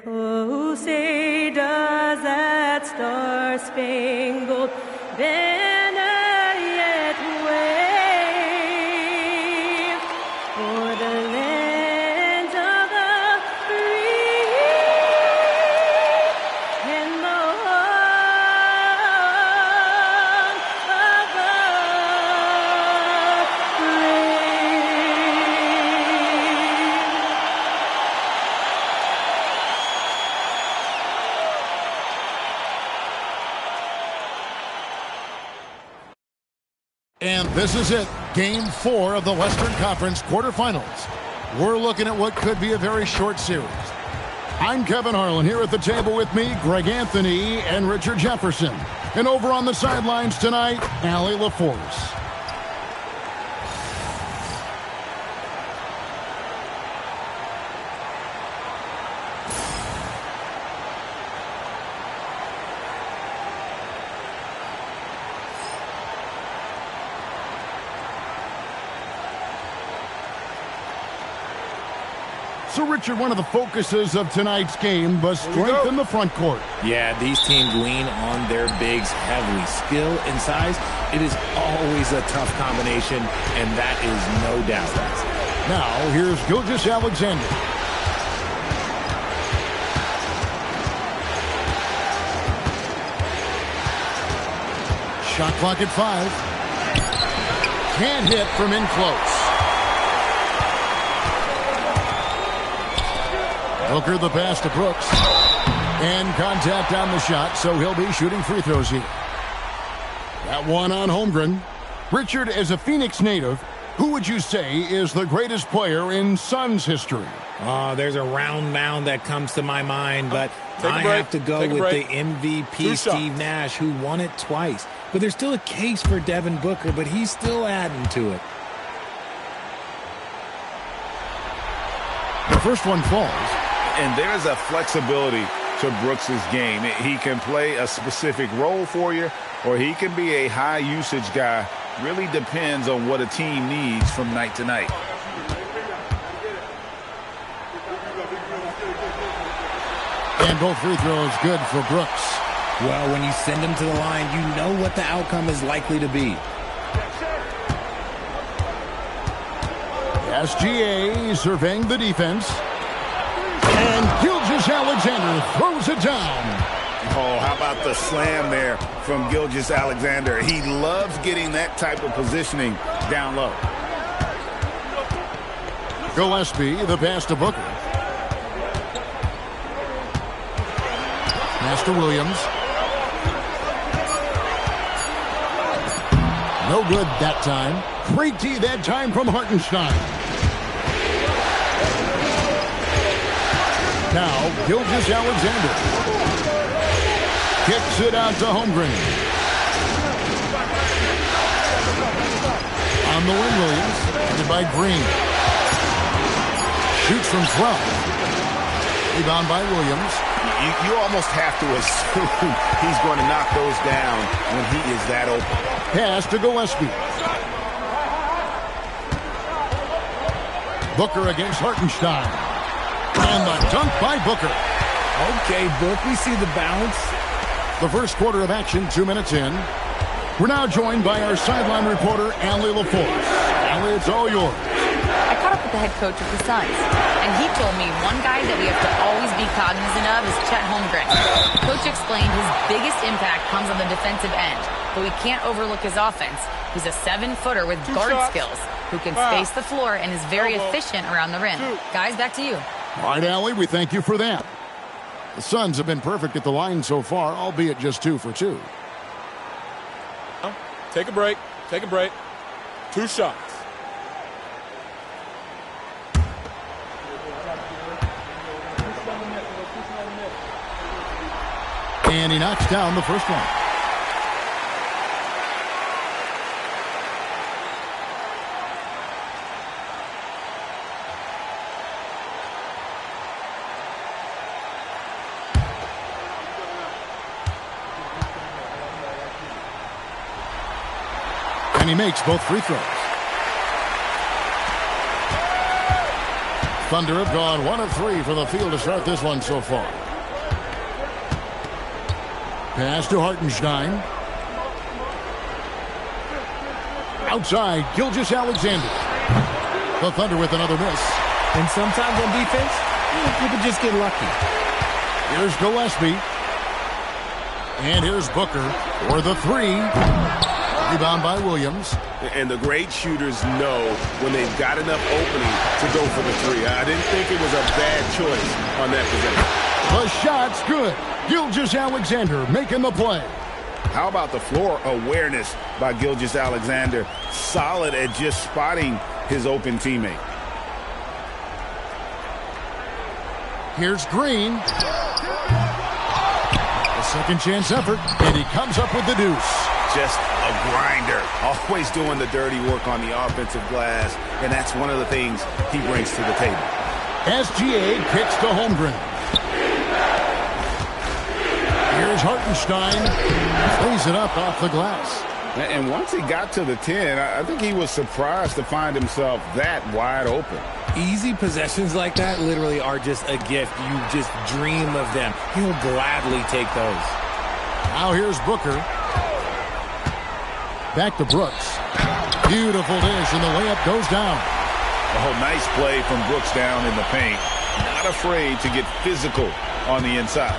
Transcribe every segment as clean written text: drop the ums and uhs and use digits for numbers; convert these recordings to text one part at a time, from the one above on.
Oh, say does that star-spangled banner yet wave for the land of the free and the home of the And this is it, Game 4 of the Western Conference quarterfinals. We're looking at what could be a very short series. I'm Kevin Harlan, here at the table with me, Greg Anthony and Richard Jefferson. And over on the sidelines tonight, Allie LaForce. So, Richard, one of the focuses of tonight's game was strength in the front court. Yeah, these teams lean on their bigs heavily. Skill and size, it is always a tough combination, and that is no doubt. Now, here's Gilgeous-Alexander. Shot clock at 5. Can't hit from in close. Booker the pass to Brooks. And contact on the shot, so he'll be shooting free throws here. That one on Holmgren. Richard, as a Phoenix native, who would you say is the greatest player in Suns history? There's a round mound that comes to my mind, but I have to go with the MVP Steve Nash, who won it twice. But there's still a case for Devin Booker, but he's still adding to it. The first one falls. And there's a flexibility to Brooks's game. He can play a specific role for you, or he can be a high-usage guy. Really depends on what a team needs from night to night. And both free throws good for Brooks. Well, when you send him to the line, you know what the outcome is likely to be. SGA surveying the defense. And Gilgeous-Alexander throws it down. Oh, how about the slam there from Gilgeous-Alexander? He loves getting that type of positioning down low. Gillespie, the pass to Booker. Pass to Williams. No good that time. Great D that time from Hartenstein. Now, Gilgeous-Alexander kicks it out to Holmgren. On the wing, Williams, headed by Green. Shoots from 12. Rebound by Williams. You almost have to assume he's going to knock those down when he is that open. Pass to Gillespie. Booker against Hartenstein. And the dunk by Booker. Okay, Book, we see the bounce. The first quarter of action, 2 minutes in. We're now joined by our sideline reporter, Allie LaForce. Allie, it's all yours. I caught up with the head coach of the Suns, and he told me one guy that we have to always be cognizant of is Chet Holmgren. Coach explained his biggest impact comes on the defensive end, but we can't overlook his offense. He's a 7-footer with guard skills who can space the floor and is very efficient around the rim. Guys, back to you. All right, Allie, we thank you for that. The Suns have been perfect at the line so far, albeit just 2 for 2. Take a break. Take a break. 2 shots. And he knocks down the first one. And he makes both free throws. Thunder have gone 1 of 3 from the field to start this one so far. Pass to Hartenstein. Outside, Gilgeous-Alexander. The Thunder with another miss. And sometimes on defense, you can just get lucky. Here's Gillespie. And here's Booker for the 3. Rebound by Williams. And the great shooters know when they've got enough opening to go for the 3. I didn't think it was a bad choice on that possession. The shot's good. Gilgeous-Alexander making the play. How about the floor awareness by Gilgeous-Alexander? Solid at just spotting his open teammate. Here's Green. A second chance effort, and he comes up with the deuce. Just a grinder. Always doing the dirty work on the offensive glass, and that's one of the things he brings to the table. SGA kicks to Holmgren. Here's Hartenstein. Plays it up off the glass. And once he got to the 10, I think he was surprised to find himself that wide open. Easy possessions like that literally are just a gift. You just dream of them. He'll gladly take those. Now here's Booker. Back to Brooks. Beautiful dish, and the layup goes down. Oh, nice play from Brooks down in the paint. Not afraid to get physical on the inside.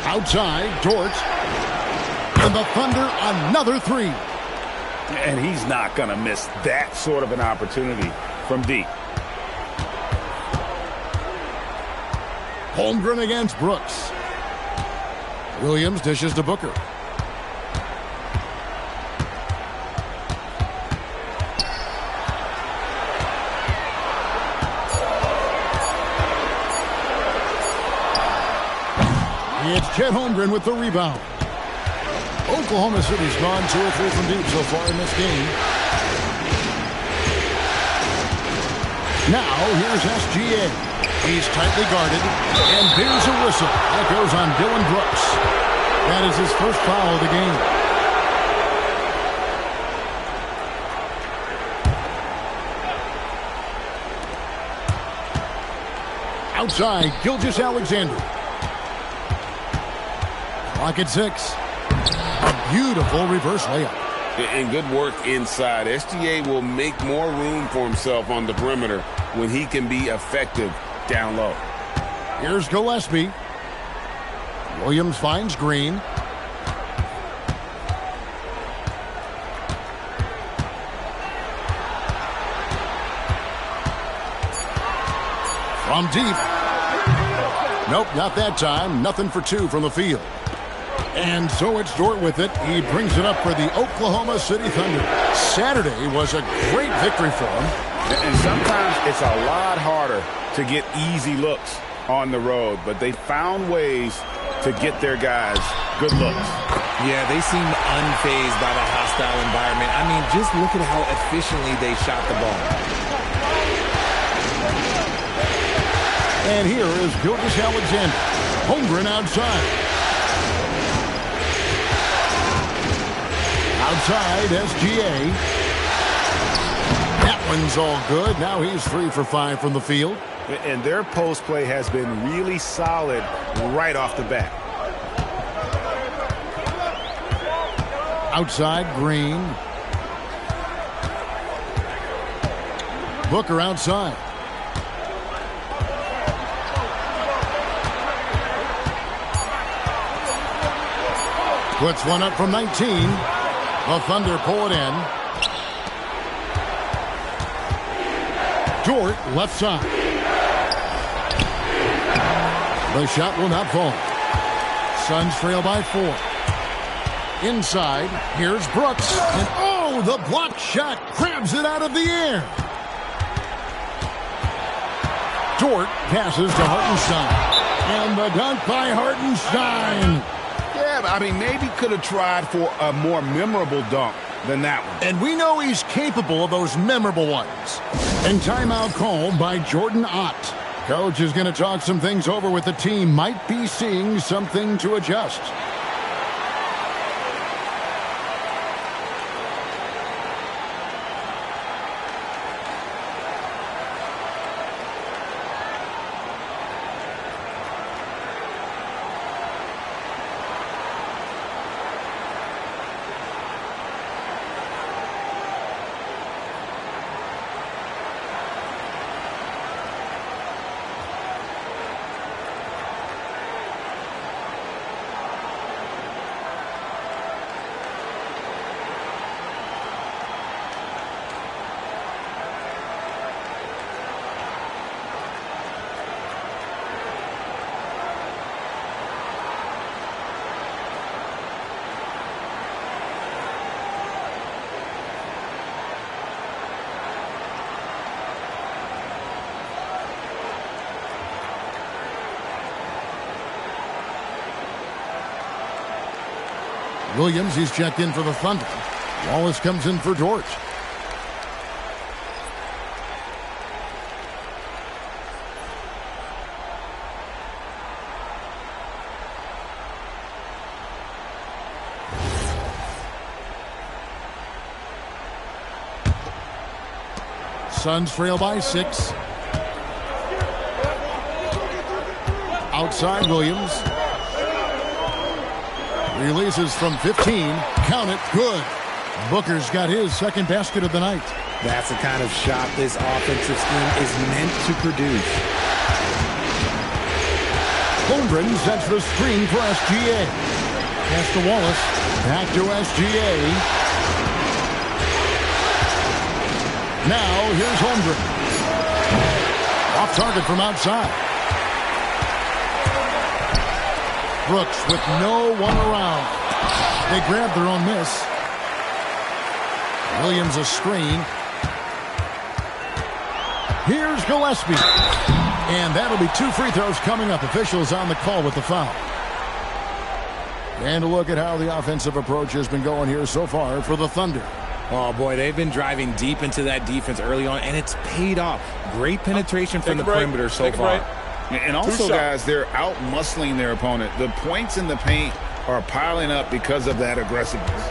Outside, Dort. And the Thunder, another 3. And he's not going to miss that sort of an opportunity from deep. Holmgren against Brooks. Williams dishes to Booker. It's Chet Holmgren with the rebound. Oklahoma City's gone 2 or 3 from deep so far in this game. Now here's SGA. He's tightly guarded, and there's a whistle. That goes on Dylan Brooks. That is his first foul of the game. Outside, Gilgeous-Alexander. Clock at 6. A beautiful reverse layup. And good work inside. SGA will make more room for himself on the perimeter when he can be effective down low. Here's Gillespie. Williams finds Green. From deep. Nope, not that time. Nothing for 2 from the field. And so it's Dort with it. He brings it up for the Oklahoma City Thunder. Saturday was a great victory for him. And sometimes it's a lot harder to get easy looks on the road, but they found ways to get their guys good looks. Yeah, they seem unfazed by the hostile environment. I mean, just look at how efficiently they shot the ball. And here is Gilgeous-Alexander. Holmgren outside. Outside, SGA. That one's all good. Now he's 3 for 5 from the field. And their post play has been really solid right off the bat. Outside, Green. Booker outside. Puts one up from 19. The Thunder pull it in. Dort, left side. The shot will not fall. Suns trail by 4. Inside, here's Brooks. And oh, the block shot grabs it out of the air. Dort passes to Hartenstein. And the dunk by Hartenstein. Yeah, I mean, maybe could have tried for a more memorable dunk than that one. And we know he's capable of those memorable ones. And timeout called by Jordan Ott. Coach is going to talk some things over with the team. Might be seeing something to adjust. Williams, he's checked in for the Thunder. Wallace comes in for George. Suns trail by 6. Outside Williams. Releases from 15. Count it. Good. Booker's got his second basket of the night. That's the kind of shot this offensive scheme is meant to produce. Holmgren sets the screen for SGA. Pass to Wallace. Back to SGA. Now, here's Holmgren. Off target from outside. Brooks with no one around. They grab their own miss. Williams a screen. Here's Gillespie. And that'll be 2 free throws coming up. Officials on the call with the foul. And a look at how the offensive approach has been going here so far for the Thunder. Oh, boy, they've been driving deep into that defense early on, and it's paid off. Great penetration from the perimeter so far. And also, guys, they're out-muscling their opponent. The points in the paint are piling up because of that aggressiveness.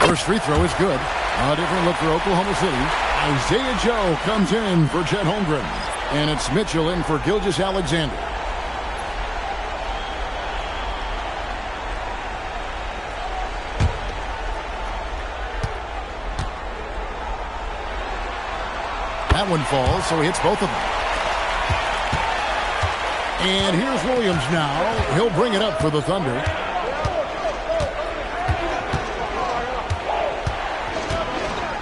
First free throw is good. A different look for Oklahoma City. Isaiah Joe comes in for Chet Holmgren. And it's Mitchell in for Gilgeous-Alexander. That one falls, so he hits both of them. And here's Williams now. He'll bring it up for the Thunder.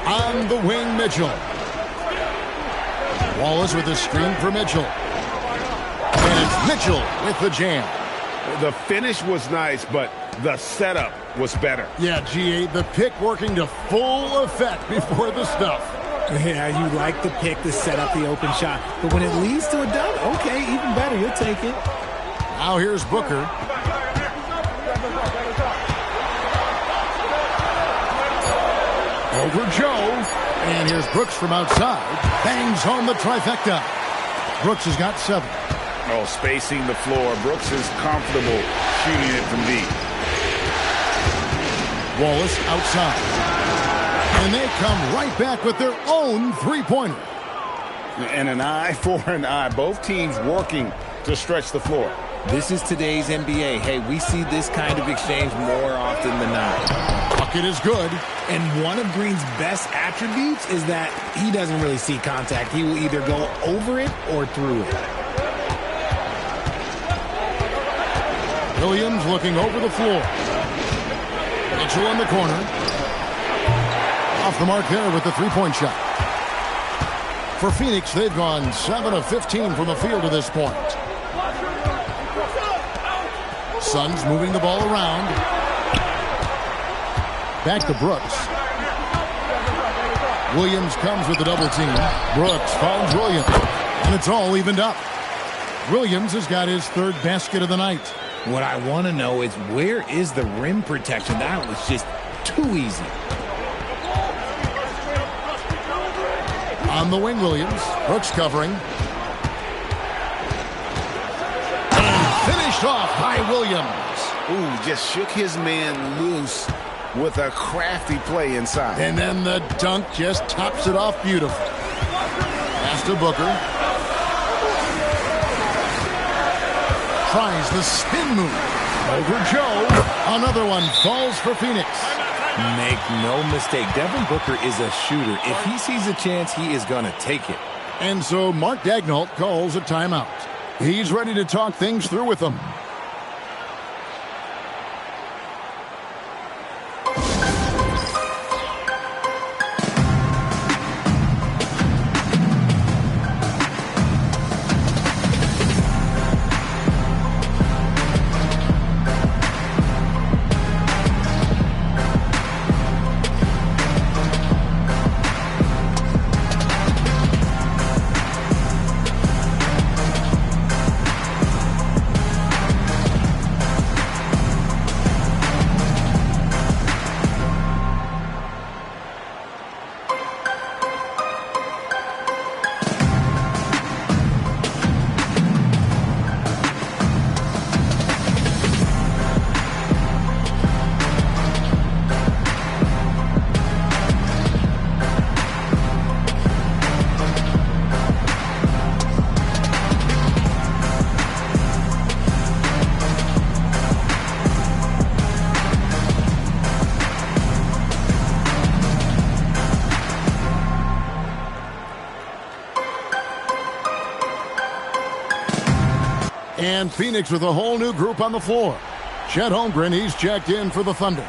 On the wing, Mitchell. Wallace with the screen for Mitchell. And it's Mitchell with the jam. The finish was nice, but the setup was better. Yeah, G8, the pick working to full effect before the stuff. Yeah, you like the pick to set up the open shot. But when it leads to a dunk, okay, even better. You'll take it. Now here's Booker. Over Joe. And here's Brooks from outside. Bangs home the trifecta. Brooks has got 7. Oh, spacing the floor. Brooks is comfortable shooting it from deep. Wallace outside. And they come right back with their own three-pointer. And an eye for an eye. Both teams working to stretch the floor. This is today's NBA. Hey, we see this kind of exchange more often than not. Bucket is good. And one of Green's best attributes is that he doesn't really see contact. He will either go over it or through it. Williams looking over the floor. Mitchell in the corner. Off the mark there with the three-point shot. For Phoenix, they've gone 7 of 15 from the field to this point. Suns moving the ball around. Back to Brooks. Williams comes with the double team. Brooks finds Williams. And it's all evened up. Williams has got his 3rd basket of the night. What I want to know is, where is the rim protection? That was just too easy. On the wing, Williams. Brooks covering. And finished off by Williams. Ooh, just shook his man loose with a crafty play inside. And then the dunk just tops it off beautifully. Pass to Booker. Tries the spin move. Over Joe. Another one falls for Phoenix. Make no mistake, Devin Booker is a shooter. If he sees a chance, he is going to take it. And so Mark Daigneault calls a timeout. He's ready to talk things through with them. And Phoenix with a whole new group on the floor. Chet Holmgren, he's checked in for the Thunder.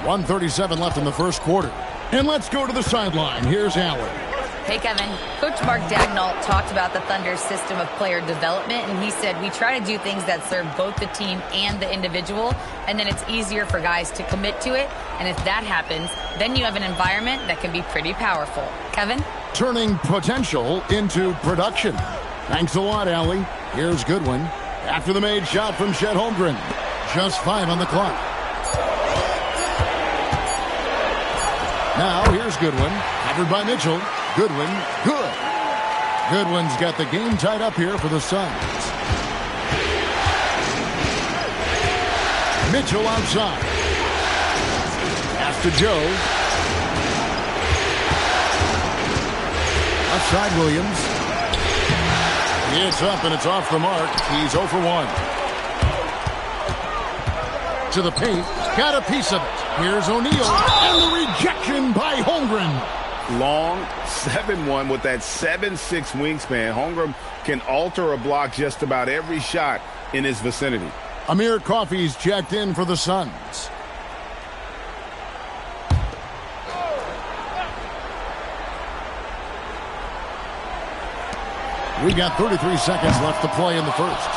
.137 left in the first quarter. And let's go to the sideline. Here's Allen. Hey, Kevin. Coach Mark Daigneault talked about the Thunder's system of player development, and he said, we try to do things that serve both the team and the individual, and then it's easier for guys to commit to it. And if that happens, then you have an environment that can be pretty powerful. Kevin? Turning potential into production. Thanks a lot, Allie. Here's Goodwin. After the made shot from Chet Holmgren. Just 5 on the clock. Now, here's Goodwin. Covered by Mitchell. Goodwin, good. Goodwin's got the game tied up here for the Suns. Mitchell outside. Pass to Joe. Outside Williams. It's up and it's off the mark. He's 0 for 1. To the paint. Got a piece of it. Here's O'Neal. And the rejection by Holmgren. Long 7'1" with that 7'6" wingspan. Holmgren can alter a block just about every shot in his vicinity. Amir Coffey's checked in for the Suns. We got 33 seconds left to play in the first.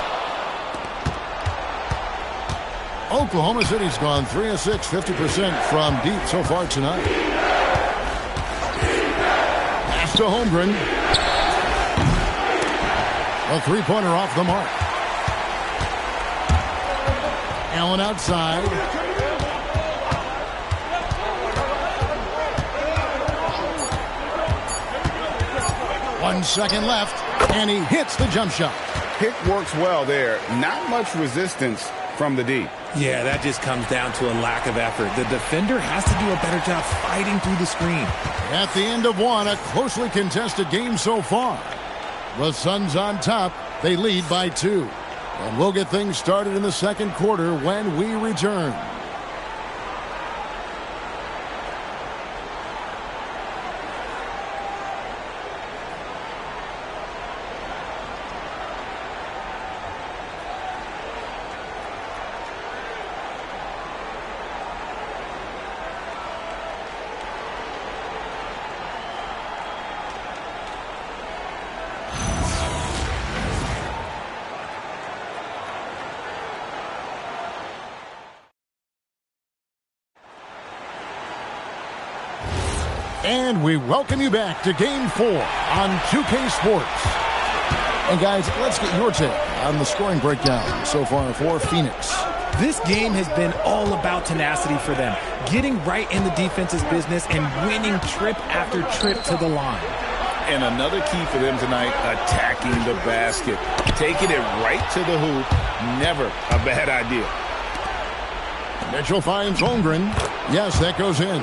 Oklahoma City's gone 3 of 6, 50% from deep so far tonight. Pass to Holmgren. A three-pointer off the mark. Allen outside. One second left, and he hits the jump shot. Pick works well there. Not much resistance from the D. Yeah, that just comes down to a lack of effort. The defender has to do a better job fighting through the screen. At the end of one, a closely contested game so far. The Suns on top. They lead by 2. And we'll get things started in the second quarter when we return. And we welcome you back to Game 4 on 2K Sports. And guys, let's get your take on the scoring breakdown so far for Phoenix. This game has been all about tenacity for them, getting right in the defense's business and winning trip after trip to the line. And another key for them tonight, attacking the basket. Taking it right to the hoop, never a bad idea. Mitchell finds Holmgren. Yes, that goes in.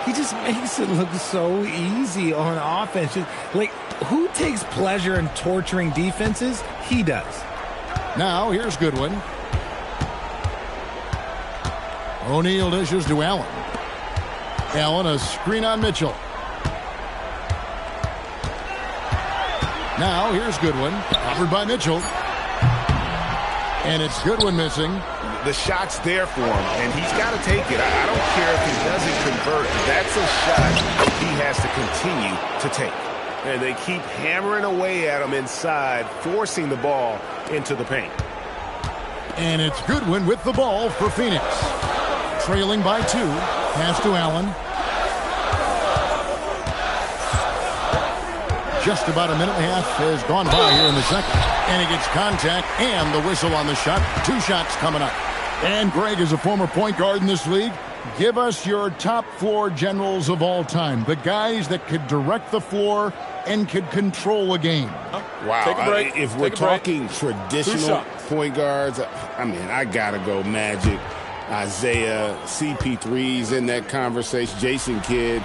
He just makes it look so easy on offense. Like, who takes pleasure in torturing defenses? He does. Now, here's Goodwin. O'Neal dishes to Allen. Allen, a screen on Mitchell. Now, here's Goodwin. Covered by Mitchell. And it's Goodwin missing. The shot's there for him, and he's got to take it. I don't care if he doesn't convert. That's a shot he has to continue to take. And they keep hammering away at him inside, forcing the ball into the paint. And it's Goodwin with the ball for Phoenix. Trailing by 2. Pass to Allen. Just about a minute and a half has gone by here in the second. And he gets contact and the whistle on the shot. 2 shots coming up. And Greg is a former point guard in this league. Give us your top floor generals of all time. The guys that could direct the floor and could control a game. Wow. Take a break. If we're talking traditional point guards, I mean, I got to go Magic, Isaiah, CP3's in that conversation, Jason Kidd.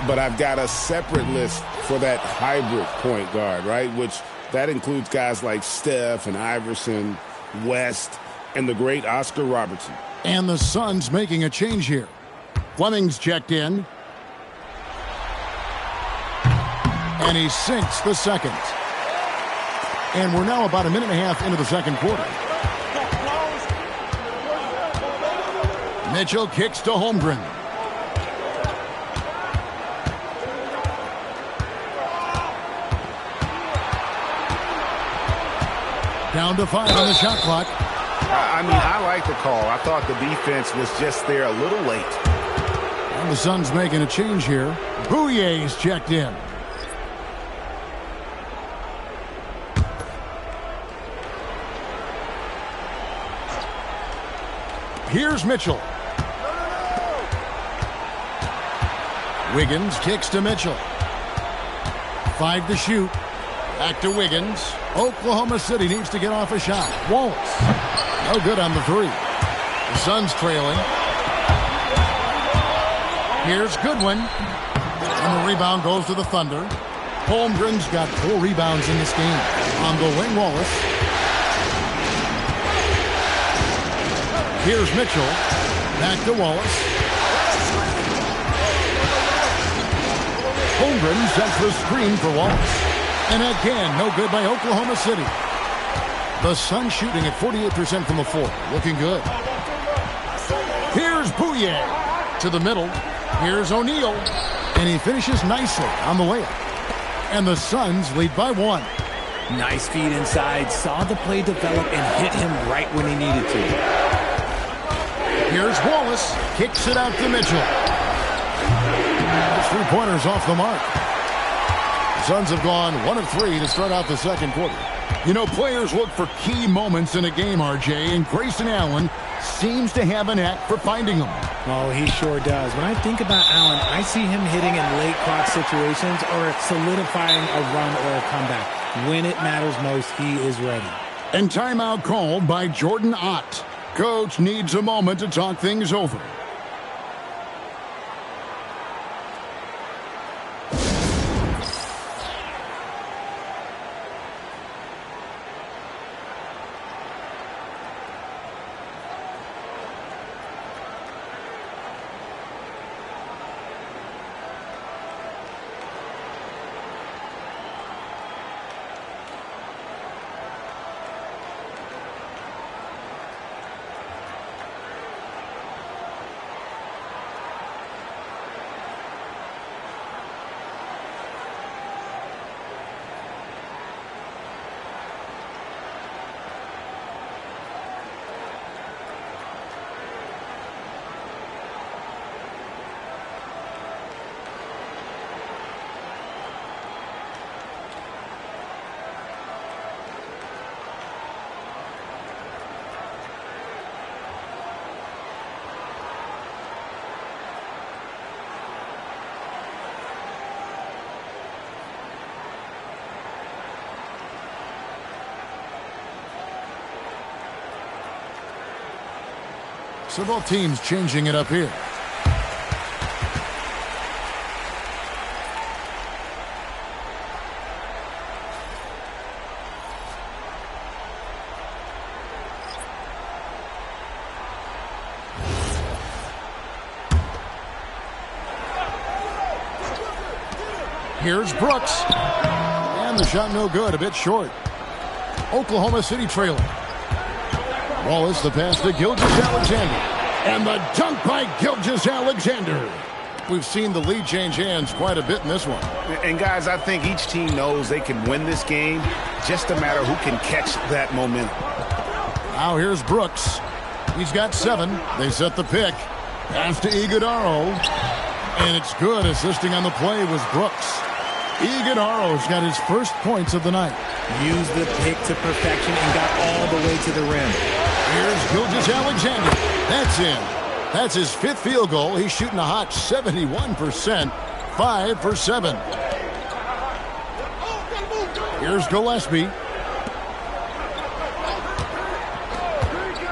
But I've got a separate list for that hybrid point guard, right, which That includes guys like Steph and Iverson, West, and the great Oscar Robertson. And the Suns making a change here. Fleming's checked in. And he sinks the second. And we're now about a minute and a half into the second quarter. Mitchell kicks to Holmgren. Down to 5 on the shot clock. I mean, I like the call. I thought the defense was just there a little late. And the Suns making a change here. Bouyer's checked in. Here's Mitchell. Wiggins kicks to Mitchell. 5 to shoot. Back to Wiggins. Oklahoma City needs to get off a shot. Wallace. No good on the 3. The Suns trailing. Here's Goodwin. And the rebound goes to the Thunder. Holmgren's got 4 rebounds in this game. On the wing, Wallace. Here's Mitchell. Back to Wallace. Holmgren sets the screen for Wallace. And again, no good by Oklahoma City. The Suns shooting at 48% from the floor. Looking good. Here's Bouye to the middle. Here's O'Neal. And he finishes nicely on the layup. And the Suns lead by 1. Nice feed inside. Saw the play develop and hit him right when he needed to. Here's Wallace. Kicks it out to Mitchell. 3-pointers off the mark. Suns have gone 1 of 3 to start out the second quarter. You know, players look for key moments in a game, RJ, and Grayson Allen seems to have a knack for finding them. Oh, he sure does. When I think about Allen, I see him hitting in late clock situations or solidifying a run or a comeback. When it matters most, he is ready. And timeout called by Jordan Ott. Coach needs a moment to talk things over. So both teams changing it up here. Here's Brooks. And the shot no good, a bit short. Oklahoma City trailing. Wallace, the pass to Gilgeous-Alexander. And the dunk by Gilgeous-Alexander. We've seen the lead change hands quite a bit in this one. And, guys, I think each team knows they can win this game. Just a matter who can catch that momentum. Now here's Brooks. He's got 7. They set the pick. Pass to Iguodaro. And it's good. Assisting on the play was Brooks. Iguodaro's got his first points of the night. Used the pick to perfection and got all the way to the rim. Here's Gilgeous-Alexander. That's in. That's his 5th field goal. He's shooting a hot 71%. 5 for 7. Here's Gillespie.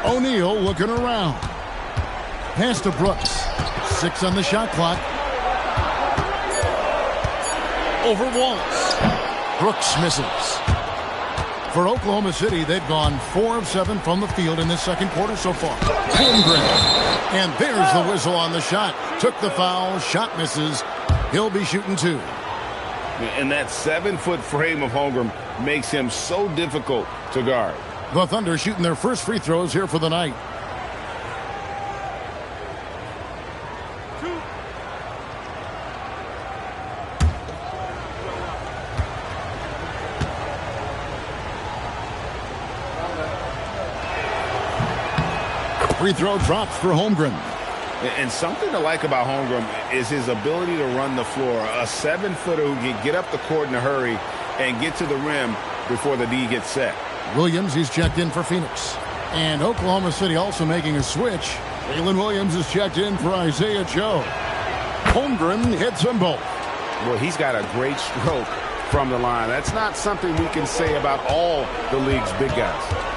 O'Neal looking around. Pass to Brooks. 6 on the shot clock. Over Wallace. Brooks misses. For Oklahoma City, they've gone 4 of 7 from the field in this second quarter so far. Holmgren. And there's the whistle on the shot. Took the foul. Shot misses. He'll be shooting 2. And that 7-foot frame of Holmgren makes him so difficult to guard. The Thunder shooting their first free throws here for the night. Free throw drops for Holmgren. And something to like about Holmgren is his ability to run the floor. A 7-footer who can get up the court in a hurry and get to the rim before the D gets set. Williams, he's checked in for Phoenix. And Oklahoma City also making a switch. Jalen Williams is checked in for Isaiah Joe. Holmgren hits them both. Well, he's got a great stroke from the line. That's not something we can say about all the league's big guys.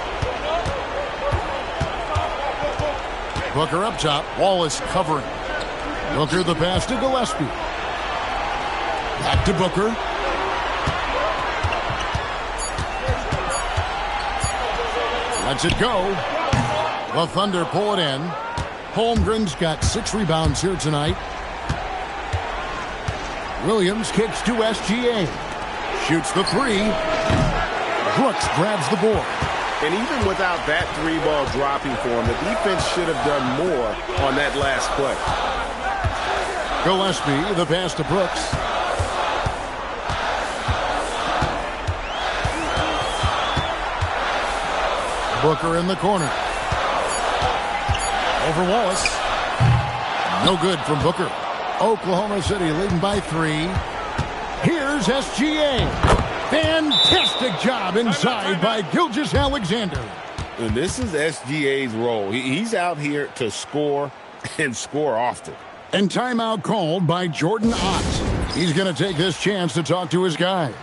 Booker up top. Wallace covering. Booker the pass to Gillespie. Back to Booker. Lets it go. The Thunder pull it in. Holmgren's got 6 rebounds here tonight. Williams kicks to SGA. Shoots the 3. Brooks grabs the board. And even without that 3-ball dropping for him, the defense should have done more on that last play. Gillespie, the pass to Brooks. Booker in the corner. Over Wallace. No good from Booker. Oklahoma City leading by 3. Here's SGA. Fantastic job inside by Gilgeous-Alexander. And this is SGA's role. He's out here to score and score often. And timeout called by Jordan Ott. He's going to take this chance to talk to his guys.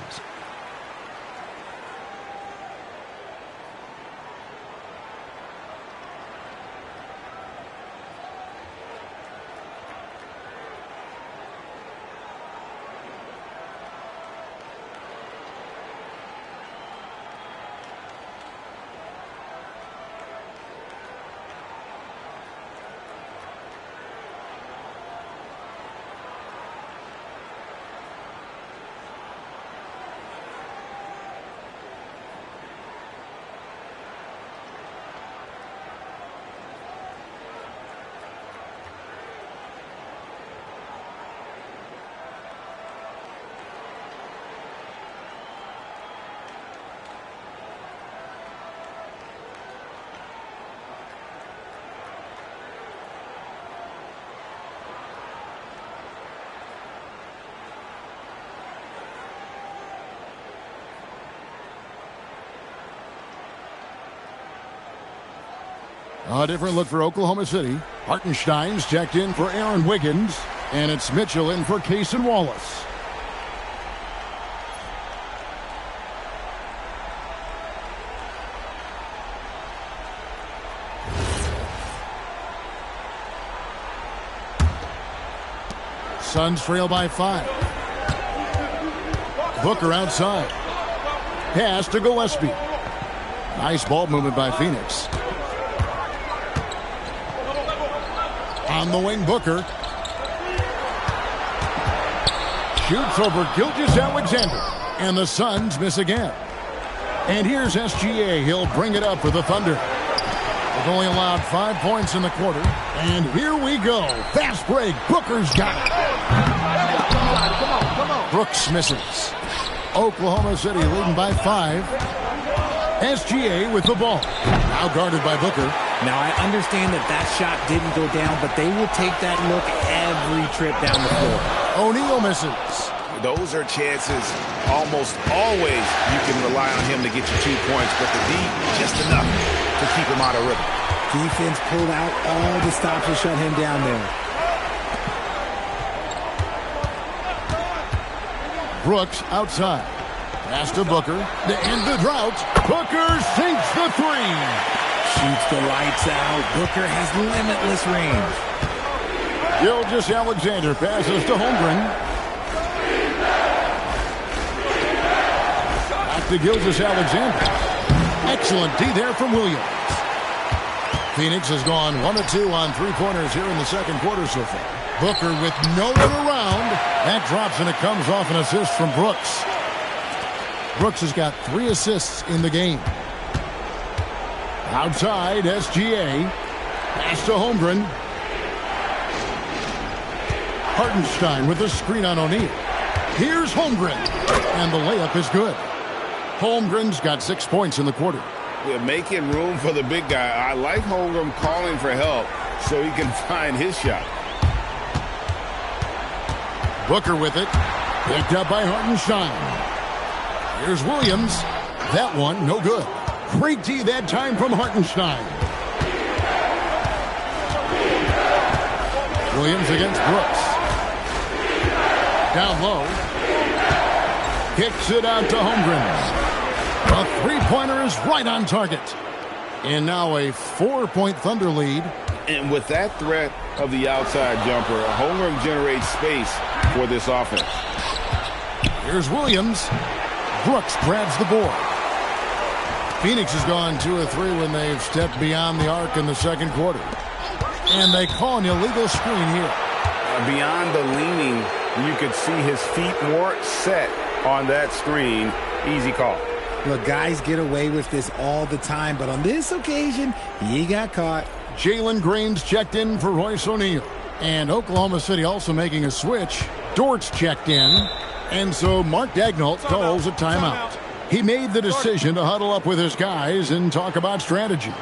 A different look for Oklahoma City. Hartenstein's checked in for Aaron Wiggins. And it's Mitchell in for Cason Wallace. Suns trail by 5. Booker outside. Pass to Gillespie. Nice ball movement by Phoenix. On the wing, Booker. Shoots over Gilgeous-Alexander. And the Suns miss again. And here's SGA. He'll bring it up for the Thunder. They've only allowed 5 points in the quarter. And here we go. Fast break. Booker's got it. Come on. Brooks misses. Oklahoma City leading by 5. SGA with the ball. Now guarded by Booker. Now, I understand that shot didn't go down, but they will take that look every trip down the floor. O'Neal misses. Those are chances almost always you can rely on him to get you 2 points, but the D, just enough to keep him out of rhythm. Defense pulled out all the stops to shut him down there. Brooks outside. Pass to Booker. To end the drought. Booker sinks the 3. Shoots the lights out. Booker has limitless range. Gilgeous-Alexander passes to Holmgren. Back to Gilgeous-Alexander. Excellent D there from Williams. Phoenix has gone 1-2 on three-pointers here in the second quarter so far. Booker with no one around. That drops, and it comes off an assist from Brooks. Brooks has got 3 assists in the game. Outside, SGA. Pass to Holmgren. Hartenstein with a screen on O'Neal. Here's Holmgren. And the layup is good. Holmgren's got 6 points in the quarter. We're making room for the big guy. I like Holmgren calling for help so he can find his shot. Booker with it. Picked up by Hartenstein. Here's Williams. That one, no good. Great D that time from Hartenstein. Williams against Brooks. Down low. Kicks it out to Holmgren. A three-pointer is right on target. And now a 4-point Thunder lead. And with that threat of the outside jumper, Holmgren generates space for this offense. Here's Williams. Brooks grabs the board. Phoenix has gone 2 of 3 when they've stepped beyond the arc in the second quarter. And they call an illegal screen here. Beyond the leaning, you could see his feet more set on that screen. Easy call. Look, guys get away with this all the time, but on this occasion, he got caught. Jalen Green's checked in for Royce O'Neal. And Oklahoma City also making a switch. Dort's checked in. And so Mark Daigneault calls a timeout. He made the decision to huddle up with his guys and talk about strategy.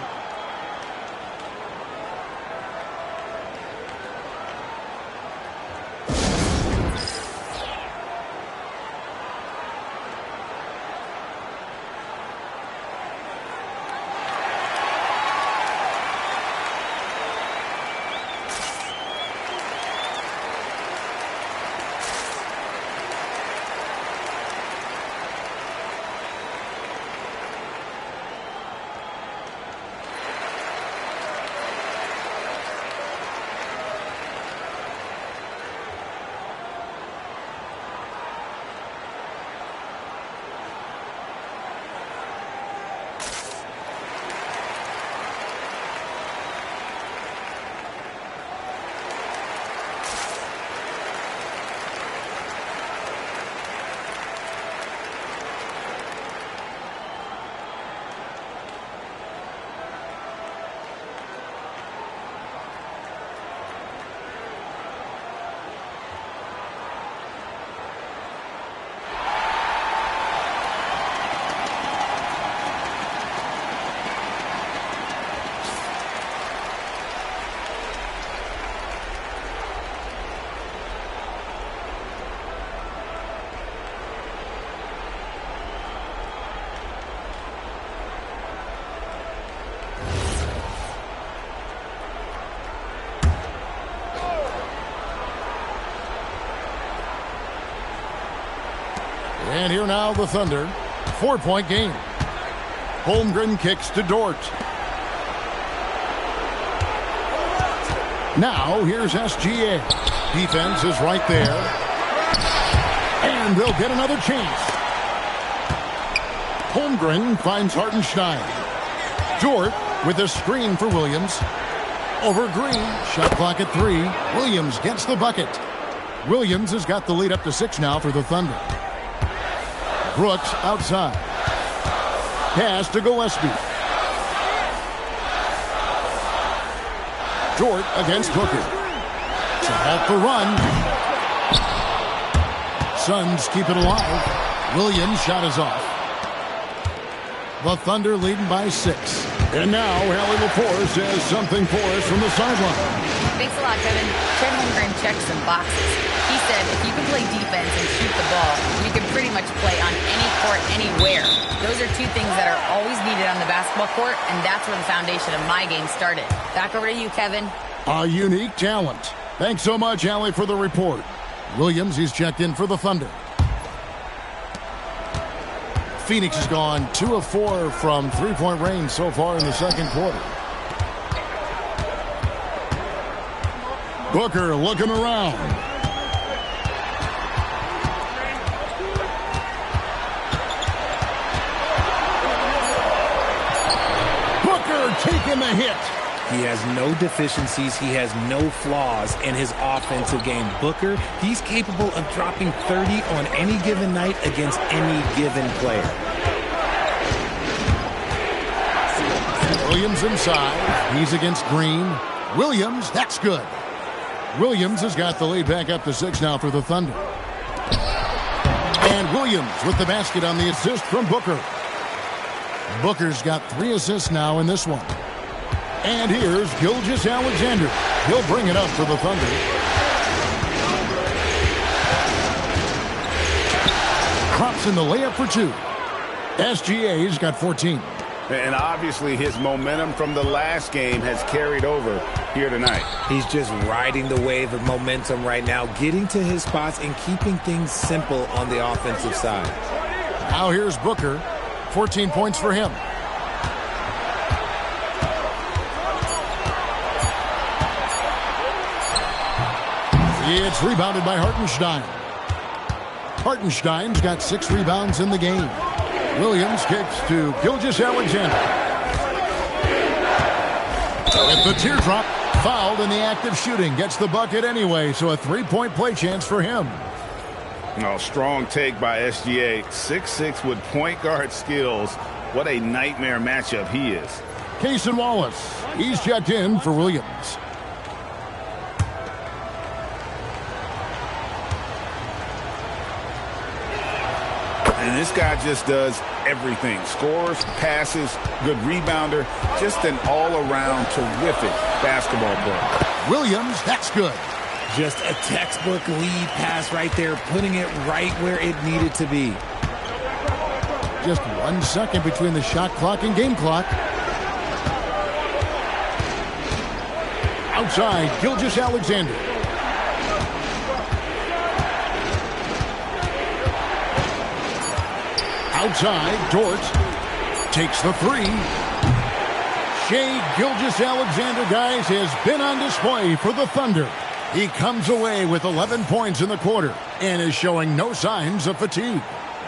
And here now the Thunder. 4-point game. Holmgren kicks to Dort. Now here's SGA. Defense is right there. And they'll get another chance. Holmgren finds Hartenstein. Dort with a screen for Williams. Over Green. Shot clock at 3. Williams gets the bucket. Williams has got the lead up to 6 now for the Thunder. Brooks outside. Pass to Gillespie. Dort against Booker. So off the run. Suns keep it alive. Williams' shot is off. The Thunder leading by 6. And now Allie Laporte says something for us from the sideline. Thanks a lot, Kevin. Chet Holmgren checked some boxes. He said if you can play defense and shoot the ball, you can pretty much play on any court, anywhere. Those are 2 things that are always needed on the basketball court, and that's where the foundation of my game started. Back over to you, Kevin. A unique talent. Thanks so much, Allie, for the report. Williams, he's checked in for the Thunder. Phoenix has gone 2 of 4 from three-point range so far in the second quarter. Booker looking around. him a hit. He has no deficiencies. He has no flaws in his offensive game. Booker, he's capable of dropping 30 on any given night against any given player. Williams inside. He's against Green. Williams, that's good. Williams has got the lead back up to 6 now for the Thunder. And Williams with the basket on the assist from Booker. Booker's got 3 assists now in this one. And here's Gilgeous-Alexander. He'll bring it up for the Thunder. Crops in the layup for 2. SGA's got 14. And obviously his momentum from the last game has carried over here tonight. He's just riding the wave of momentum right now, getting to his spots and keeping things simple on the offensive side. Now here's Booker. 14 points for him. It's rebounded by Hartenstein. Hartenstein's got 6 rebounds in the game. Williams kicks to Gilgeous-Alexander. With the teardrop, fouled in the act of shooting. Gets the bucket anyway, so a 3-point play chance for him. Oh, strong take by SGA. 6'6" with point guard skills. What a nightmare matchup he is. Cason Wallace, he's checked in for Williams. And this guy just does everything. Scores, passes, good rebounder. Just an all-around terrific basketball player. Williams, that's good. Just a textbook lead pass right there, putting it right where it needed to be. Just 1 second between the shot clock and game clock. Outside, Gilgeous-Alexander. Outside, Dort takes the 3. Shai Gilgeous-Alexander, guys, has been on display for the Thunder. He comes away with 11 points in the quarter and is showing no signs of fatigue.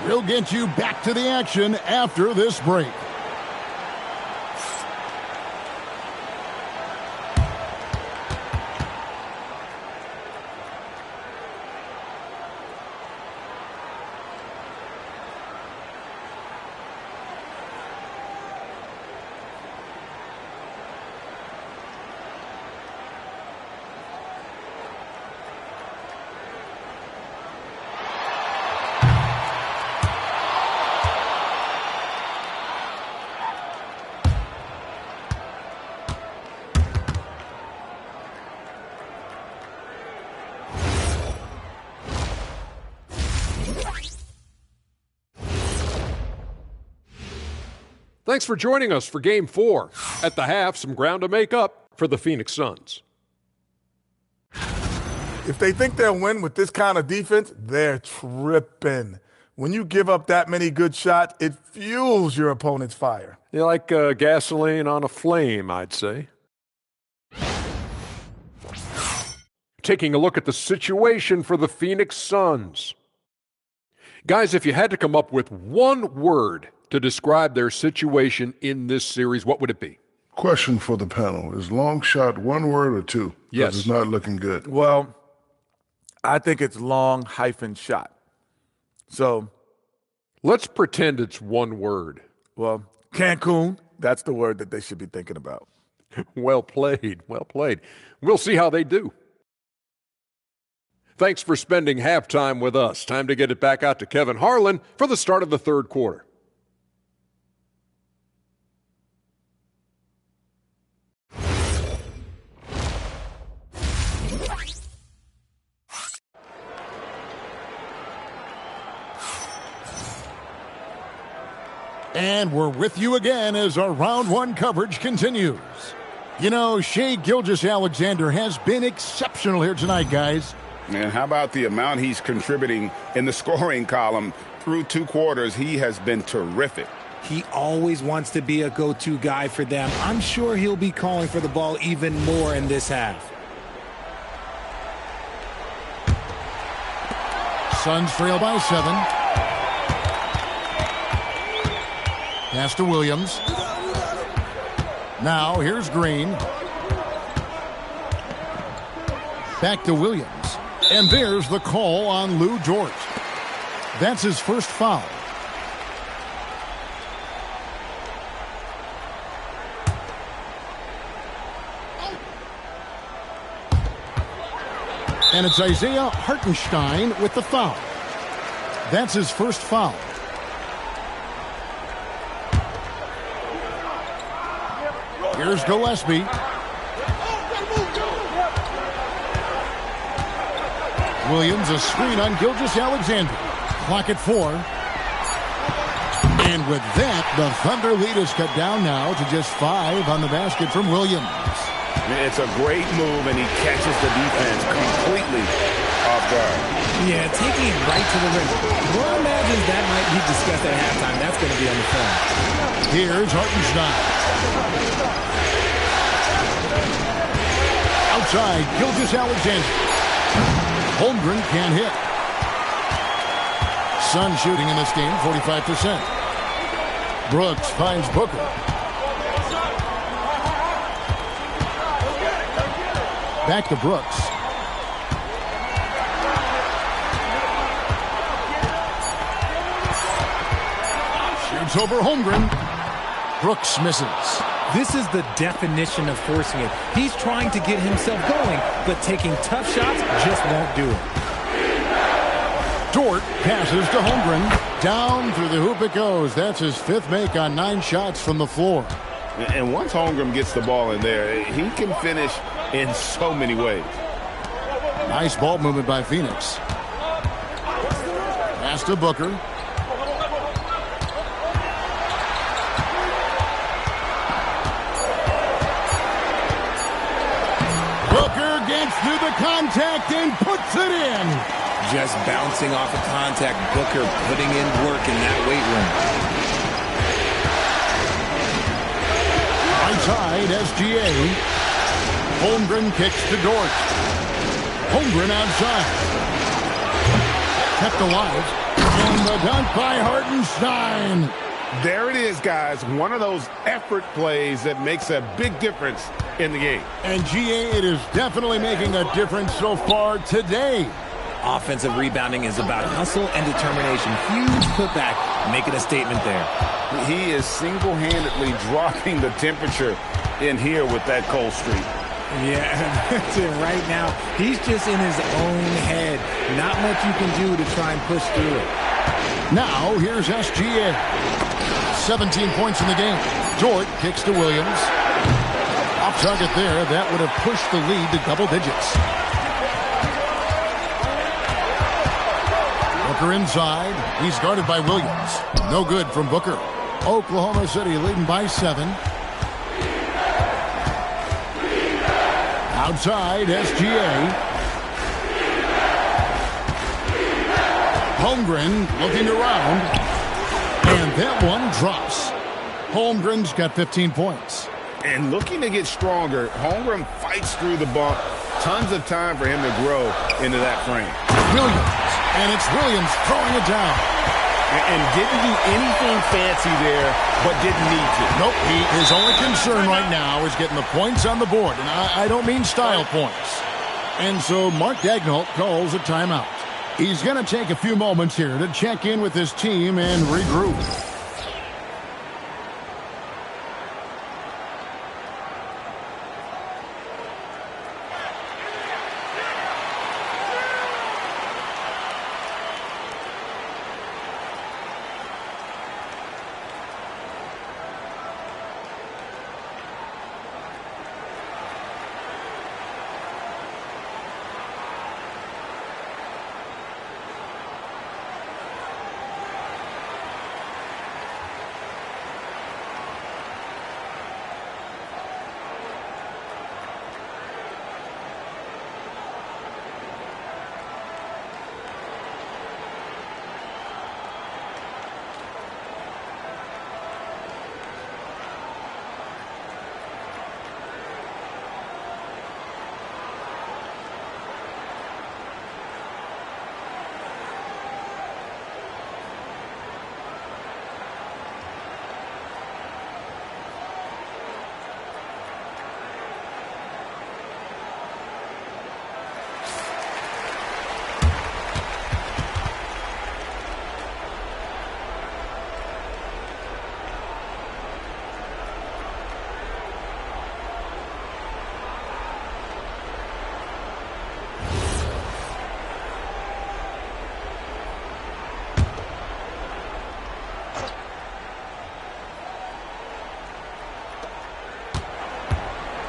We'll get you back to the action after this break. Thanks for joining us for Game 4. At the half, some ground to make up for the Phoenix Suns. If they think they'll win with this kind of defense, they're tripping. When you give up that many good shots, it fuels your opponent's fire. You like gasoline on a flame, I'd say. Taking a look at the situation for the Phoenix Suns. Guys, if you had to come up with one word to describe their situation in this series, what would it be? Question for the panel. Is long shot one word or 2? Yes. It's not looking good. Well, I think it's long-shot. So let's pretend it's one word. Well, Cancun, that's the word that they should be thinking about. Well played. Well played. We'll see how they do. Thanks for spending halftime with us. Time to get it back out to Kevin Harlan for the start of the third quarter. And we're with you again as our round 1 coverage continues. You know, Shai Gilgeous-Alexander has been exceptional here tonight, guys. And how about the amount he's contributing in the scoring column? Through 2 quarters, he has been terrific. He always wants to be a go-to guy for them. I'm sure he'll be calling for the ball even more in this half. Suns trail by 7. Pass to Williams. Now here's Green. Back to Williams. And there's the call on Lou Dort. That's his first foul. And it's Isaiah Hartenstein with the foul. That's his first foul. Here's Gillespie. Williams, a screen on Gilgeous-Alexander. Clock at 4. And with that, the Thunder lead is cut down now to just 5 on the basket from Williams. It's a great move, and he catches the defense completely off guard. Yeah, taking it right to the rim. One imagines that might be discussed at halftime. That's going to be on the film. Here's Hartenstein. Outside, Gilgeous-Alexander. Holmgren can't hit. Sun shooting in this game, 45%. Brooks finds Booker. Back to Brooks. Shoots over Holmgren. Brooks misses. This is the definition of forcing it. He's trying to get himself going, but taking tough shots just won't do it. Dort passes to Holmgren. Down through the hoop it goes. That's his 5th make on 9 shots from the floor. And once Holmgren gets the ball in there, he can finish in so many ways. Nice ball movement by Phoenix. Pass to Booker. Booker gets through the contact and puts it in. Just bouncing off of contact. Booker putting in work in that weight room. Right side, SGA. Holmgren kicks to Dort. Holmgren outside. Kept alive. And the dunk by Hartenstein. There it is, guys. One of those effort plays that makes a big difference in the game. And GA, it is definitely making a difference so far today. Offensive rebounding is about hustle and determination. Huge putback, making a statement there. He is single-handedly dropping the temperature in here with that cold streak. Yeah, that's it right now. He's just in his own head. Not much you can do to try and push through it. Now, here's SGA. 17 points in the game. Dort kicks to Williams. Off target there. That would have pushed the lead to double digits. Booker inside. He's guarded by Williams. No good from Booker. Oklahoma City leading by 7. Outside, SGA. Holmgren looking around. And that one drops. Holmgren's got 15 points. And looking to get stronger, Holmgren fights through the bump. Tons of time for him to grow into that frame. Williams. And it's Williams throwing it down. And didn't do anything fancy there, but didn't need to. Nope, his only concern right now is getting the points on the board. And I don't mean style points. And so Mark Daigneault calls a timeout. He's going to take a few moments here to check in with his team and regroup.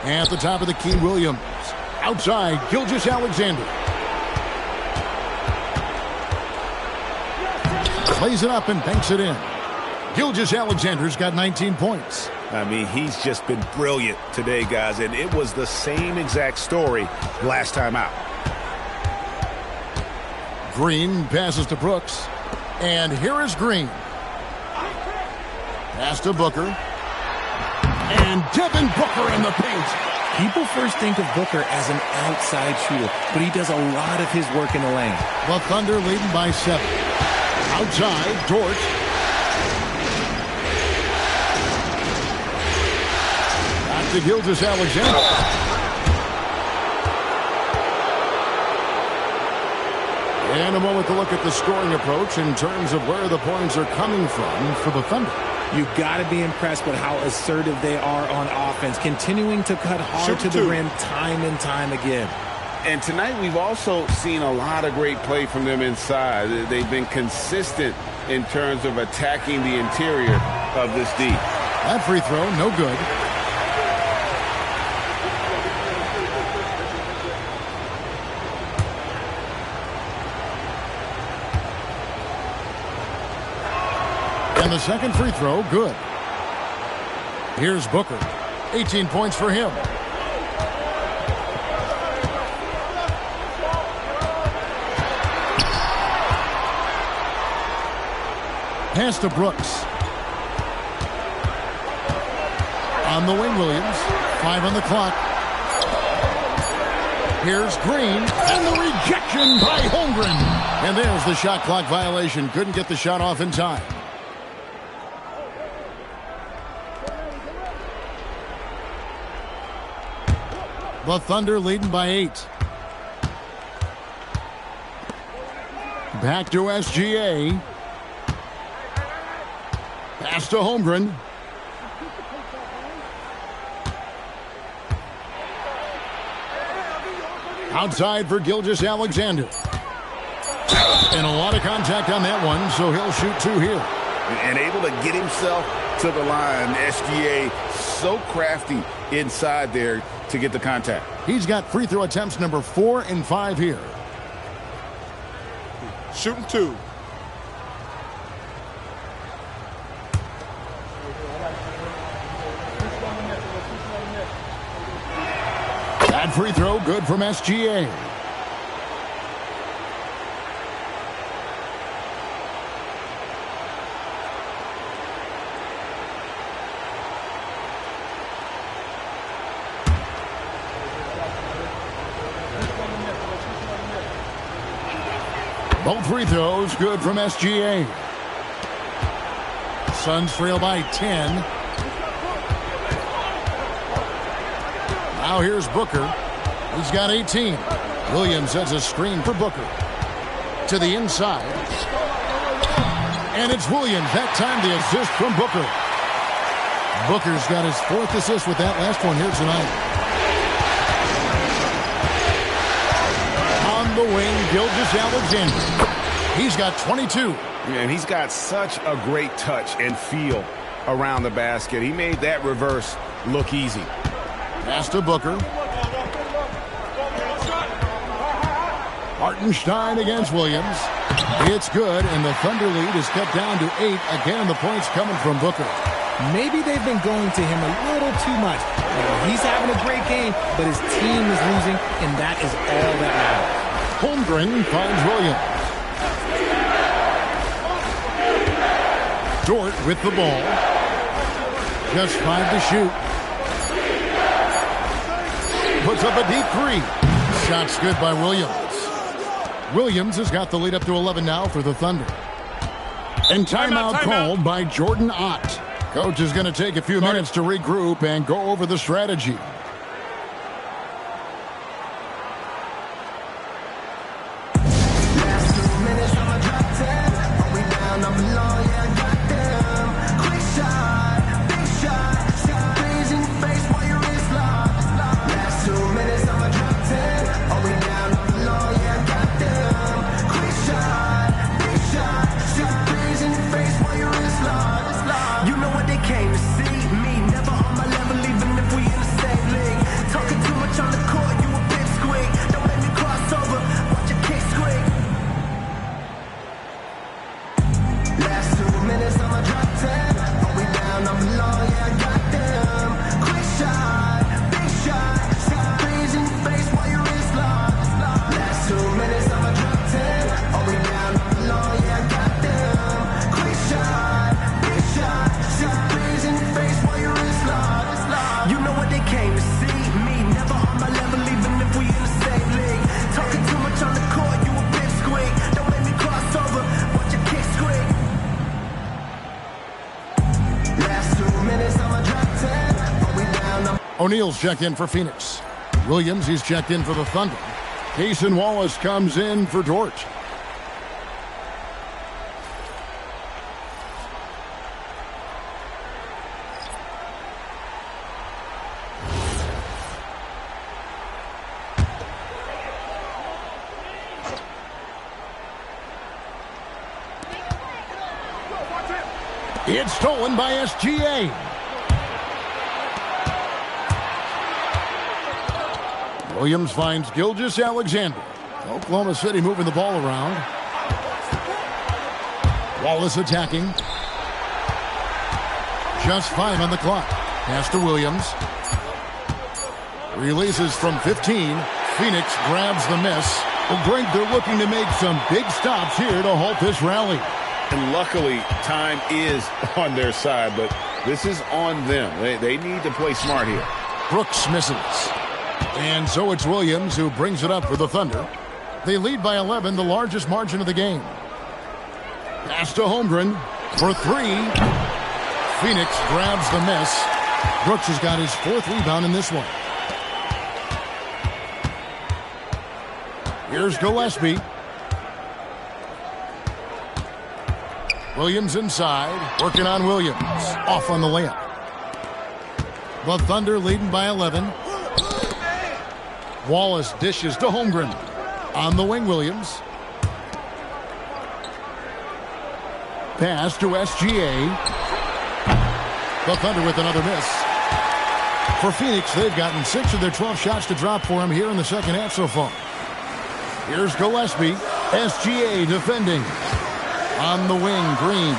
At the top of the key, Williams. Outside, Gilgeous-Alexander. Plays it up and banks it in. Gilgeous-Alexander's got 19 points. I mean, he's just been brilliant today, guys, and it was the same exact story last time out. Green passes to Brooks. And here is Green. Pass to Booker. And Devin Booker in the paint. People first think of Booker as an outside shooter, but he does a lot of his work in the lane. The Thunder leading by 7. Outside, Dort. Back to Gilgeous-Alexander. And a moment to look at the scoring approach in terms of where the points are coming from for the Thunder. You've got to be impressed with how assertive they are on offense, continuing to cut hard to the rim time and time again. And tonight we've also seen a lot of great play from them inside. They've been consistent in terms of attacking the interior of this D. That free throw, no good. And the second free throw, good. Here's Booker. 18 points for him. Pass to Brooks. On the wing, Williams. 5 on the clock. Here's Green. And the rejection by Holmgren. And there's the shot clock violation. Couldn't get the shot off in time. The Thunder leading by 8. Back to SGA. Pass to Holmgren. Outside for Gilgeous-Alexander. And a lot of contact on that one, so he'll shoot 2 here. And able to get himself to the line. SGA so crafty inside there to get the contact. He's got free throw attempts number 4 and 5 here. Shooting 2. That free throw good from SGA. Both free throws good from SGA. Suns trail by 10. Now here's Booker. He's got 18. Williams sets a screen for Booker. To the inside. And it's Williams. That time the assist from Booker. Booker's got his 4th assist with that last one here tonight. The wing, Gilgeous-Alexander. He's got 22. And he's got such a great touch and feel around the basket. He made that reverse look easy. Pass to Booker. Hartenstein against Williams. It's good, and the Thunder lead is cut down to 8. Again, the points coming from Booker. Maybe they've been going to him a little too much. He's having a great game, but his team is losing, and that is all that matters. Holmgren finds Williams. Dort with the ball. Just 5 to shoot. Puts up a deep 3. Shot's good by Williams. Williams has got the lead up to 11 now for the Thunder. And timeout called by Jordan Ott. Coach is going to take a few minutes to regroup and go over the strategy. You know what they came to see? Me, never on my level, even if we in the same minutes, I'ma drop 10. Are we down, I'm alone, yeah, I got them. Quick shot, big shot. See the breeze in your face while your wrist locked. Last 2 minutes, I'ma drop 10. Are we down, I'm alone, yeah, I got them. Quick shot, big shot. See the breeze in your face while your wrist locked. You know what they came to see. Me, never on my level, even if we in the same league. Talking too much on the court, you a big squeak. Don't make me cross over, watch your kick squeak. Last 2 minutes, I'ma drop 10. Are we down, I'm O'Neal's checked in for Phoenix. Williams, he's checked in for the Thunder. Cason Wallace comes in for Dort. It's stolen by SGA. Williams finds Gilgeous-Alexander. Oklahoma City moving the ball around. Wallace attacking. Just 5 on the clock. Pass to Williams. Releases from 15. Phoenix grabs the miss. Well, Greg, they're looking to make some big stops here to halt this rally. And luckily, time is on their side, but this is on them. They need to play smart here. Brooks misses. And so it's Williams who brings it up for the Thunder. They lead by 11, the largest margin of the game. Pass to Holmgren for 3. Phoenix grabs the miss. Brooks has got his 4th rebound in this one. Here's Gillespie. Williams inside, working on Williams. Off on the layup. The Thunder leading by 11. Wallace dishes to Holmgren. On the wing, Williams. Pass to SGA. The Thunder with another miss. For Phoenix, they've gotten 6 of their 12 shots to drop for him here in the second half so far. Here's Gillespie. SGA defending. On the wing, Green.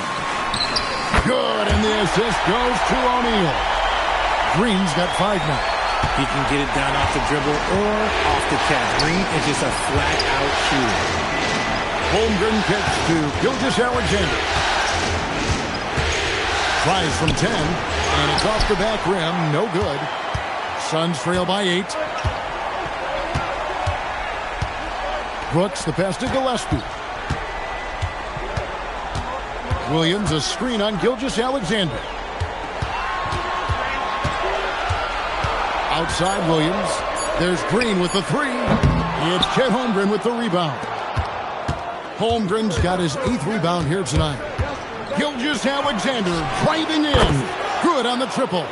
Good, and the assist goes to O'Neal. Green's got 5 now. He can get it down off the dribble or off the catch. Green is just a flat-out shooter. Holmgren kicks to Gilgeous-Alexander. Tries from 10, and it's off the back rim. No good. Suns trail by 8. Brooks, the pass to Gillespie. Williams, a screen on Gilgeous-Alexander. Outside Williams. There's Green with the 3. It's Chet Holmgren with the rebound. Holmgren's got his 8th rebound here tonight. Gilgeous-Alexander driving in. Good on the triple.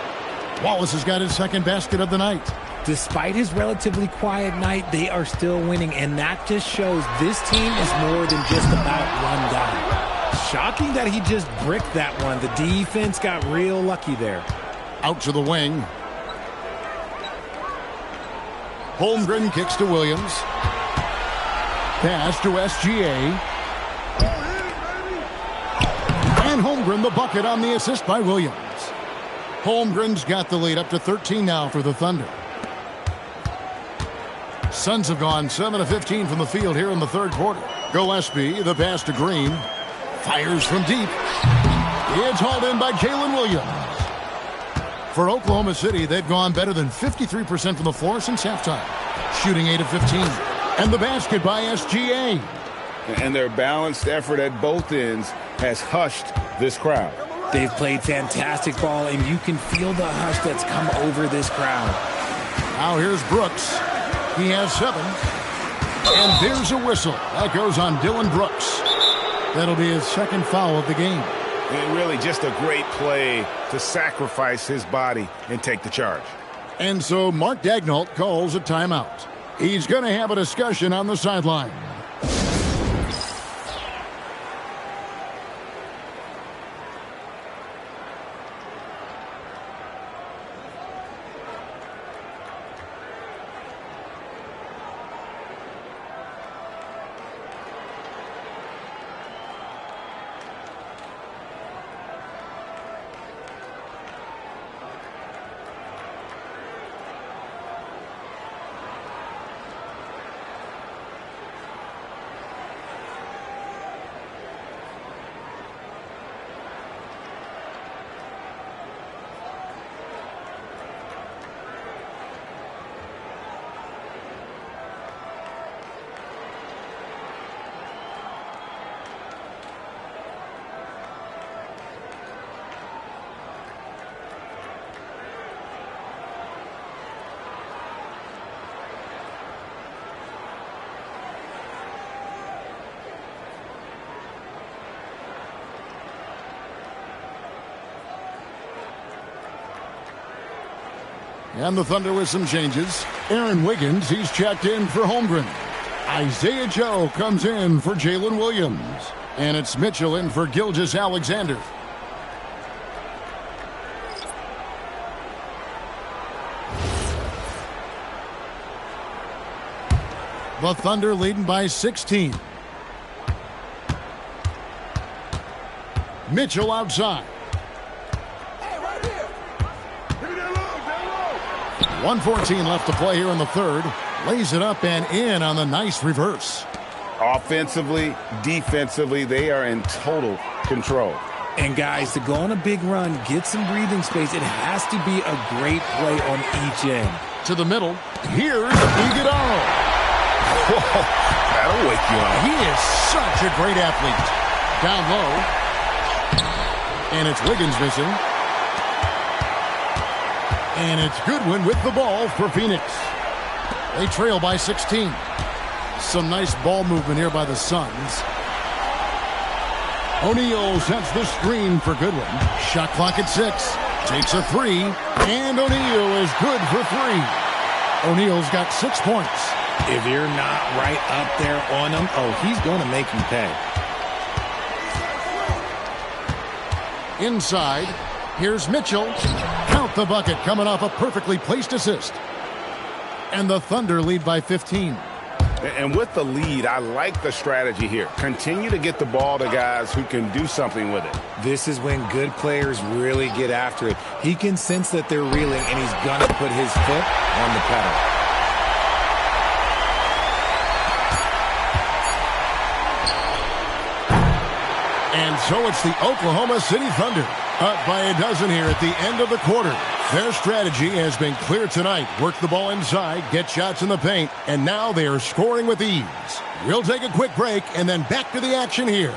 Wallace has got his 2nd basket of the night. Despite his relatively quiet night, they are still winning, and that just shows this team is more than just about one guy. Shocking that he just bricked that one. The defense got real lucky there. Out to the wing. Holmgren kicks to Williams. Pass to SGA. And Holmgren the bucket on the assist by Williams. Holmgren's got the lead up to 13 now for the Thunder. Suns have gone 7 of 15 from the field here in the 3rd quarter. Gillespie, the pass to Green. Fires from deep. It's hauled in by Jalen Williams. For Oklahoma City, they've gone better than 53% from the floor since halftime. Shooting 8 of 15. And the basket by SGA. And their balanced effort at both ends has hushed this crowd. They've played fantastic ball, and you can feel the hush that's come over this crowd. Now here's Brooks. He has 7. And there's a whistle. That goes on Dylan Brooks. That'll be his 2nd foul of the game. And really just a great play to sacrifice his body and take the charge. And so Mark Daigneault calls a timeout. He's going to have a discussion on the sideline. And the Thunder with some changes. Aaron Wiggins, he's checked in for Holmgren. Isaiah Joe comes in for Jalen Williams. And it's Mitchell in for Gilgeous-Alexander. The Thunder leading by 16. Mitchell outside. 1:14 left to play here in the third. Lays it up and in on the nice reverse. Offensively, defensively, they are in total control. And guys, to go on a big run, get some breathing space, it has to be a great play on each end. To the middle. Here's Iguodala. Whoa, that'll wake you up. He is such a great athlete. Down low. And it's Wiggins missing. And it's Goodwin with the ball for Phoenix. They trail by 16. Some nice ball movement here by the Suns. O'Neal sets the screen for Goodwin. Shot clock at 6. Takes a 3. And O'Neal is good for 3. O'Neal's got 6 points. If you're not right up there on him, he's going to make you pay. Inside, here's Mitchell. Count the bucket coming off a perfectly placed assist. And the Thunder lead by 15. And with the lead, I like the strategy here. Continue to get the ball to guys who can do something with it. This is when good players really get after it. He can sense that they're reeling, and he's going to put his foot on the pedal. And so it's the Oklahoma City Thunder. Up by a dozen here at the end of the quarter. Their strategy has been clear tonight. Work the ball inside, get shots in the paint, and now they are scoring with ease. We'll take a quick break and then back to the action here.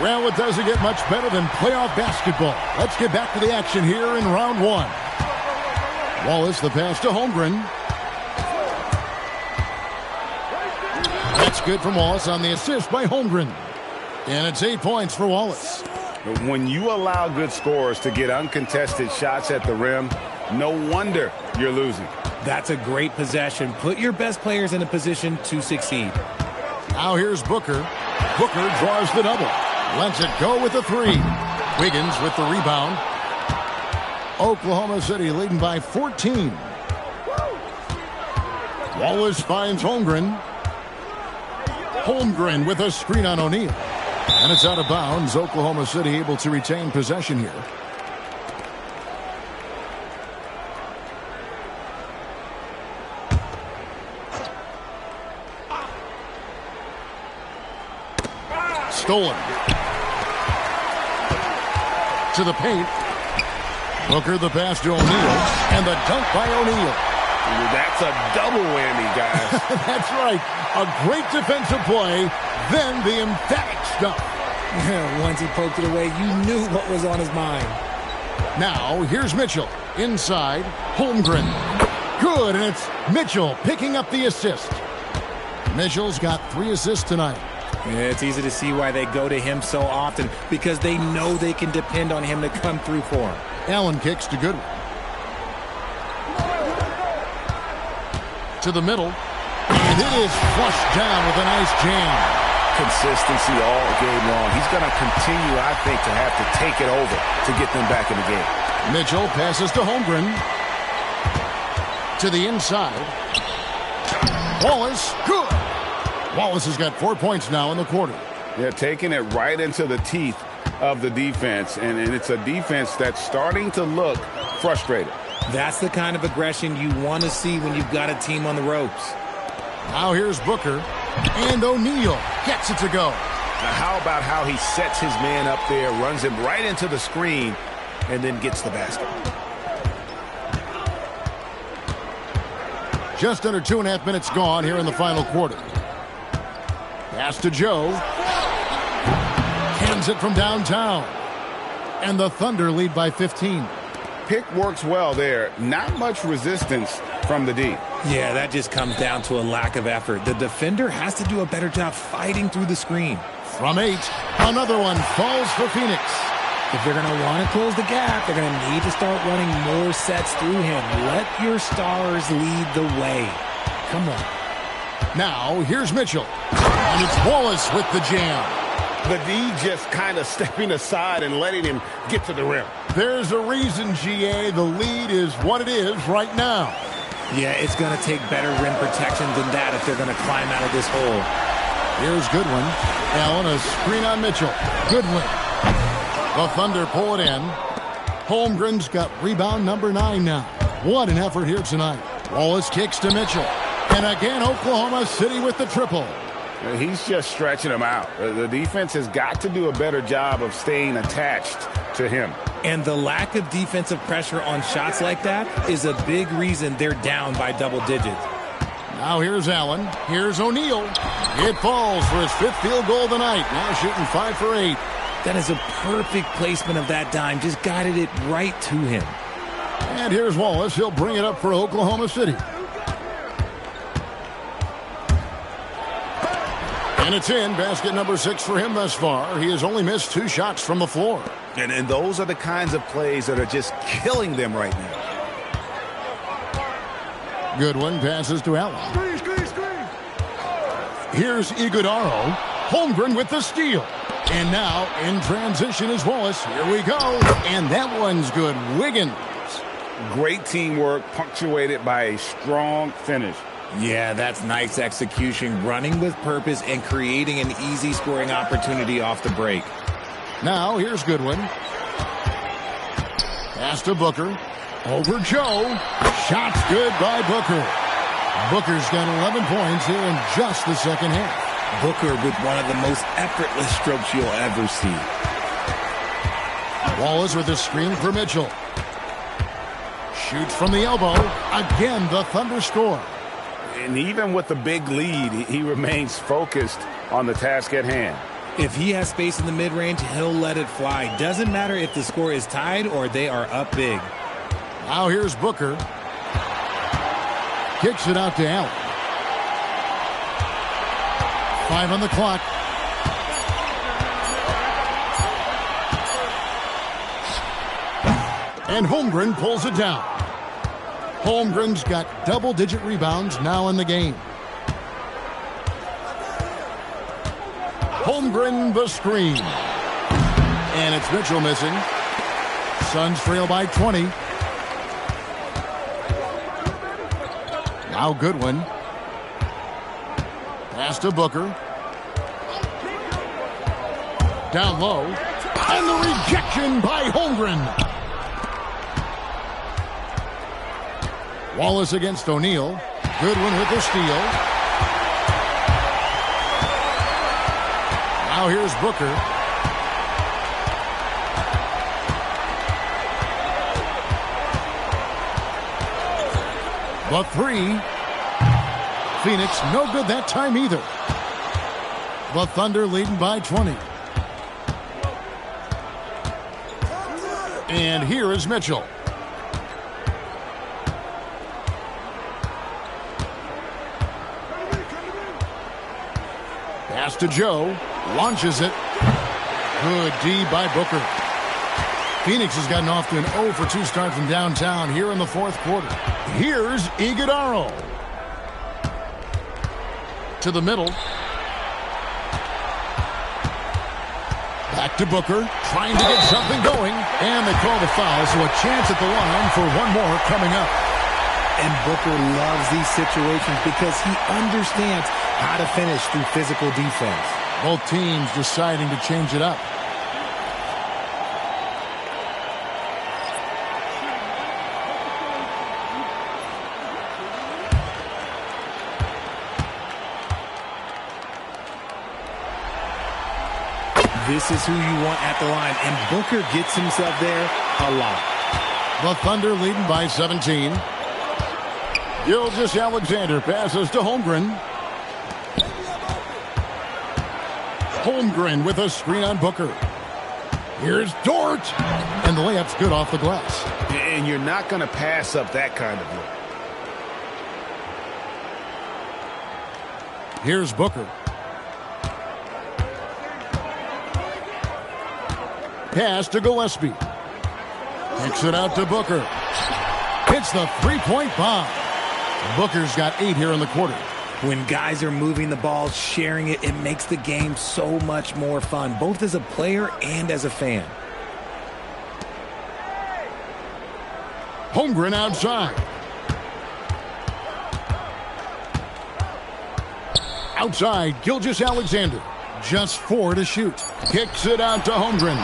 Well, it doesn't get much better than playoff basketball. Let's get back to the action here in round 1. Wallace, the pass to Holmgren. That's good from Wallace on the assist by Holmgren. And it's 8 points for Wallace. When you allow good scorers to get uncontested shots at the rim, no wonder you're losing. That's a great possession. Put your best players in a position to succeed. Now here's Booker. Booker draws the double. Lets it go with the 3. Wiggins with the rebound. Oklahoma City leading by 14. Wallace finds Holmgren. Holmgren with a screen on O'Neal. And it's out of bounds. Oklahoma City able to retain possession here. Stolen. To the paint. Booker the pass to O'Neal. And the dunk by O'Neal. That's a double whammy, guys. That's right. A great defensive play. Then the emphatic stuff. Once he poked it away, you knew what was on his mind. Now, here's Mitchell. Inside. Holmgren. Good, and it's Mitchell picking up the assist. Mitchell's got 3 assists tonight. It's easy to see why they go to him so often, because they know they can depend on him to come through for them. Allen kicks to Goodwin. To the middle. And it is flushed down with a nice jam. Consistency all game long. He's going to continue, I think, to have to take it over to get them back in the game. Mitchell passes to Holmgren. To the inside. Wallace, good. Wallace has got 4 points now in the quarter. Yeah, taking it right into the teeth of the defense, and it's a defense that's starting to look frustrated. That's the kind of aggression you want to see when you've got a team on the ropes. Now here's Booker, and O'Neal gets it to go. Now how about how he sets his man up there, runs him right into the screen, and then gets the basket. Just under 2.5 minutes gone here in the final quarter. Pass to Joe. Hands it from downtown. and the Thunder lead by 15. Pick works well there. Not much resistance from the D. Yeah, that just comes down to a lack of effort. The defender has to do a better job fighting through the screen. From 8, another one falls for Phoenix. If they're going to want to close the gap, they're going to need to start running more sets through him. Let your stars lead the way. Come on. Now, here's Mitchell. And it's Wallace with the jam. The D just kind of stepping aside and letting him get to the rim. There's a reason, GA, the lead is what it is right now. Yeah, it's going to take better rim protection than that if they're going to climb out of this hole. Here's Goodwin. Allen, a screen on Mitchell. Goodwin. The Thunder pull it in. Holmgren's got rebound number 9 now. What an effort here tonight. Wallace kicks to Mitchell. And again, Oklahoma City with the triple. He's just stretching him out. The defense has got to do a better job of staying attached to him. And the lack of defensive pressure on shots like that is a big reason they're down by double digits. Now here's Allen. Here's O'Neal. It falls for his 5th field goal of the night. Now shooting 5 for 8. That is a perfect placement of that dime. Just guided it right to him. And here's Wallace. He'll bring it up for Oklahoma City. And it's in. Basket number 6 for him thus far. He has only missed 2 shots from the floor. And those are the kinds of plays that are just killing them right now. Goodwin passes to Allen. Here's Iguodaro. Holmgren with the steal. And now in transition is Wallace. Here we go. And that one's good. Wiggins. Great teamwork punctuated by a strong finish. Yeah, that's nice execution, running with purpose and creating an easy scoring opportunity off the break. Now here's Goodwin. Pass to Booker. Over Joe. Shots good by Booker. Booker's got 11 points here in just the second half. Booker with one of the most effortless strokes you'll ever see. Wallace with a screen for Mitchell. Shoots from the elbow. Again, the Thunder score. And even with the big lead, he remains focused on the task at hand. If he has space in the mid-range, he'll let it fly. Doesn't matter if the score is tied or they are up big. Now here's Booker. Kicks it out to Allen. 5 on the clock. And Holmgren pulls it down. Holmgren's got double-digit rebounds now in the game. Holmgren the screen. And it's Mitchell missing. Suns trail by 20. Now Goodwin. Pass to Booker. Down low. And the rejection by Holmgren. Wallace against O'Neal. Goodwin with the steal. Now here's Booker. The 3. Phoenix no good that time either. The Thunder leading by 20. And here is Mitchell. Pass to Joe. Launches it. Good D by Booker. Phoenix has gotten off to an 0 for 2 start from downtown here in the 4th quarter. Here's Iguodaro. To the middle. Back to Booker. Trying to get something going. And they call the foul, so a chance at the line for one more coming up. And Booker loves these situations because he understands how to finish through physical defense. Both teams deciding to change it up. This is who you want at the line, and Booker gets himself there a lot. The Thunder leading by 17. Gilgeous-Alexander passes to Holmgren. Holmgren with a screen on Booker. Here's Dort. And the layup's good off the glass. And you're not going to pass up that kind of look. Here's Booker. Pass to Gillespie. Kicks it out to Booker. Hits the three-point bomb. Booker's got 8 here in the quarter. When guys are moving the ball, sharing it, it makes the game so much more fun, both as a player and as a fan. Holmgren outside. Outside, Gilgeous-Alexander. Just 4 to shoot. Kicks it out to Holmgren.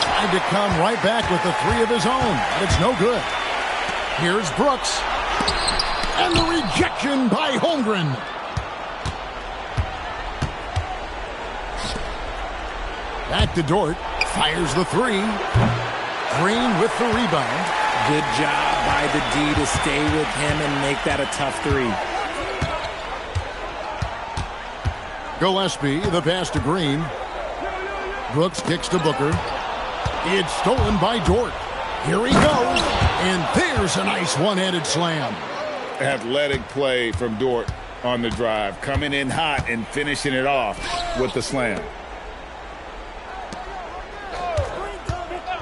Tried to come right back with the 3 of his own, but it's no good. Here's Brooks. And the rejection by Holmgren. Back to Dort. Fires the 3. Green with the rebound. Good job by the D to stay with him and make that a tough 3. Gillespie, the pass to Green. Brooks kicks to Booker. It's stolen by Dort. Here he goes. And there's a nice one-handed slam. Athletic play from Dort on the drive. Coming in hot and finishing it off with the slam.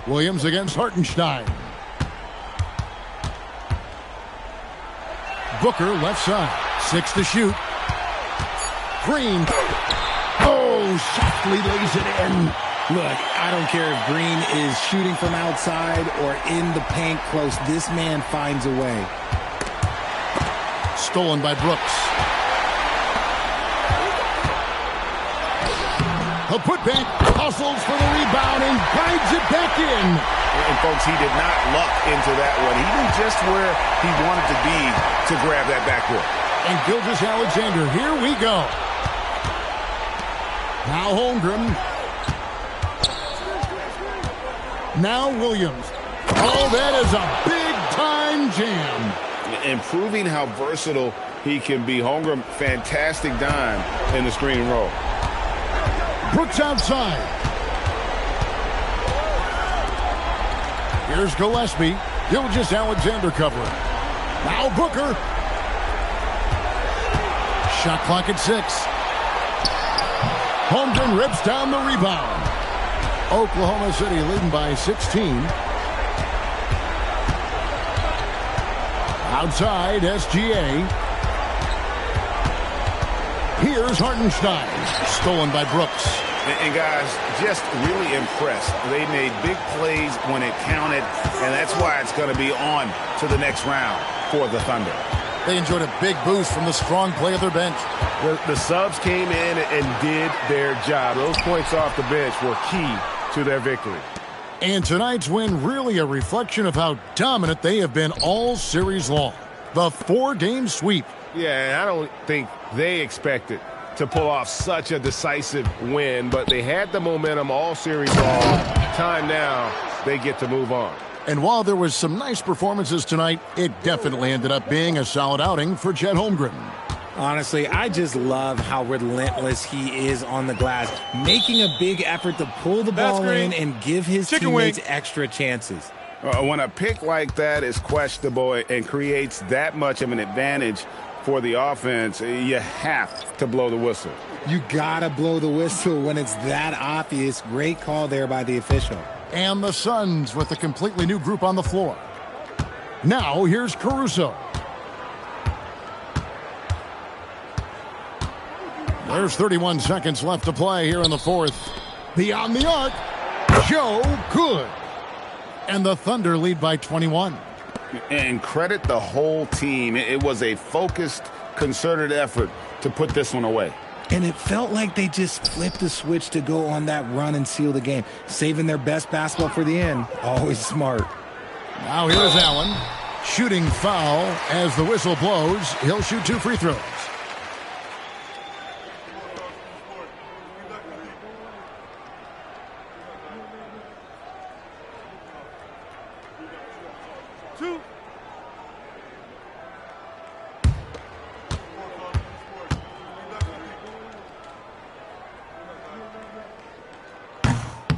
Williams against Hartenstein. Booker left side. 6 to shoot. Green. Oh, softly lays it in. Look, I don't care if Green is shooting from outside or in the paint close. This man finds a way. Stolen by Brooks. A putback, hustles for the rebound and guides it back in. And folks, he did not luck into that one. He knew just where he wanted to be to grab that backboard. And Gilgeous-Alexander, here we go. Now Holmgren. Now Williams. Oh, that is a big-time jam. And proving how versatile he can be. Holmgren, fantastic dime in the screen and roll. Brooks outside. Here's Gillespie. Gilgeous-Alexander covering. Now Booker. Shot clock at 6. Holmgren rips down the rebound. Oklahoma City leading by 16. Outside, SGA. Here's Hartenstein. Stolen by Brooks. And guys, just really impressed. They made big plays when it counted, and that's why it's going to be on to the next round for the Thunder. They enjoyed a big boost from the strong play of their bench. The subs came in and did their job. Those points off the bench were key to their victory. And tonight's win really a reflection of how dominant they have been all series long. The 4-game sweep. Yeah, I don't think they expected to pull off such a decisive win, but they had the momentum all series long. Time now, they get to move on. And while there was some nice performances tonight, it definitely ended up being a solid outing for Chet Holmgren. Honestly, I just love how relentless he is on the glass, making a big effort to pull the ball in and give his teammates extra chances. When a pick like that is questionable and creates that much of an advantage for the offense, you have to blow the whistle. You gotta blow the whistle when it's that obvious. Great call there by the official. And the Suns with a completely new group on the floor. Now here's Caruso. There's 31 seconds left to play here in the fourth. Beyond the arc, Joe Good. And the Thunder lead by 21. And credit the whole team. It was a focused, concerted effort to put this one away. And it felt like they just flipped the switch to go on that run and seal the game, saving their best basketball for the end. Always smart. Now here's Allen. Shooting foul as the whistle blows. He'll shoot 2 free throws.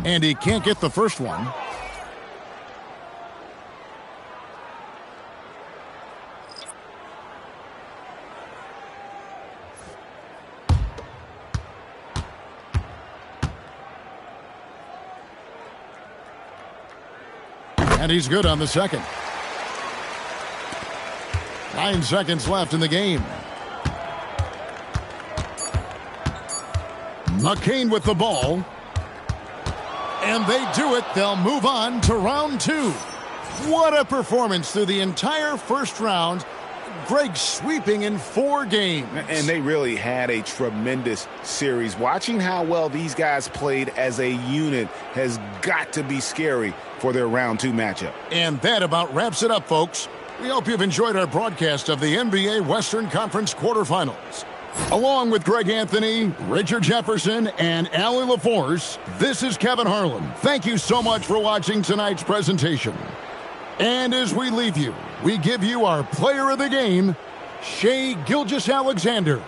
And he can't get the first one. And he's good on the second. 9 seconds left in the game. McCain with the ball. And they do it. They'll move on to round 2. What a performance through the entire first round. Greg sweeping in 4 games. And they really had a tremendous series. Watching how well these guys played as a unit has got to be scary for their round 2 matchup. And that about wraps it up, folks. We hope you've enjoyed our broadcast of the NBA Western Conference quarterfinals. Along with Greg Anthony, Richard Jefferson, and Allie LaForce, this is Kevin Harlan. Thank you so much for watching tonight's presentation. And as we leave you, we give you our player of the game, Shai Gilgeous-Alexander.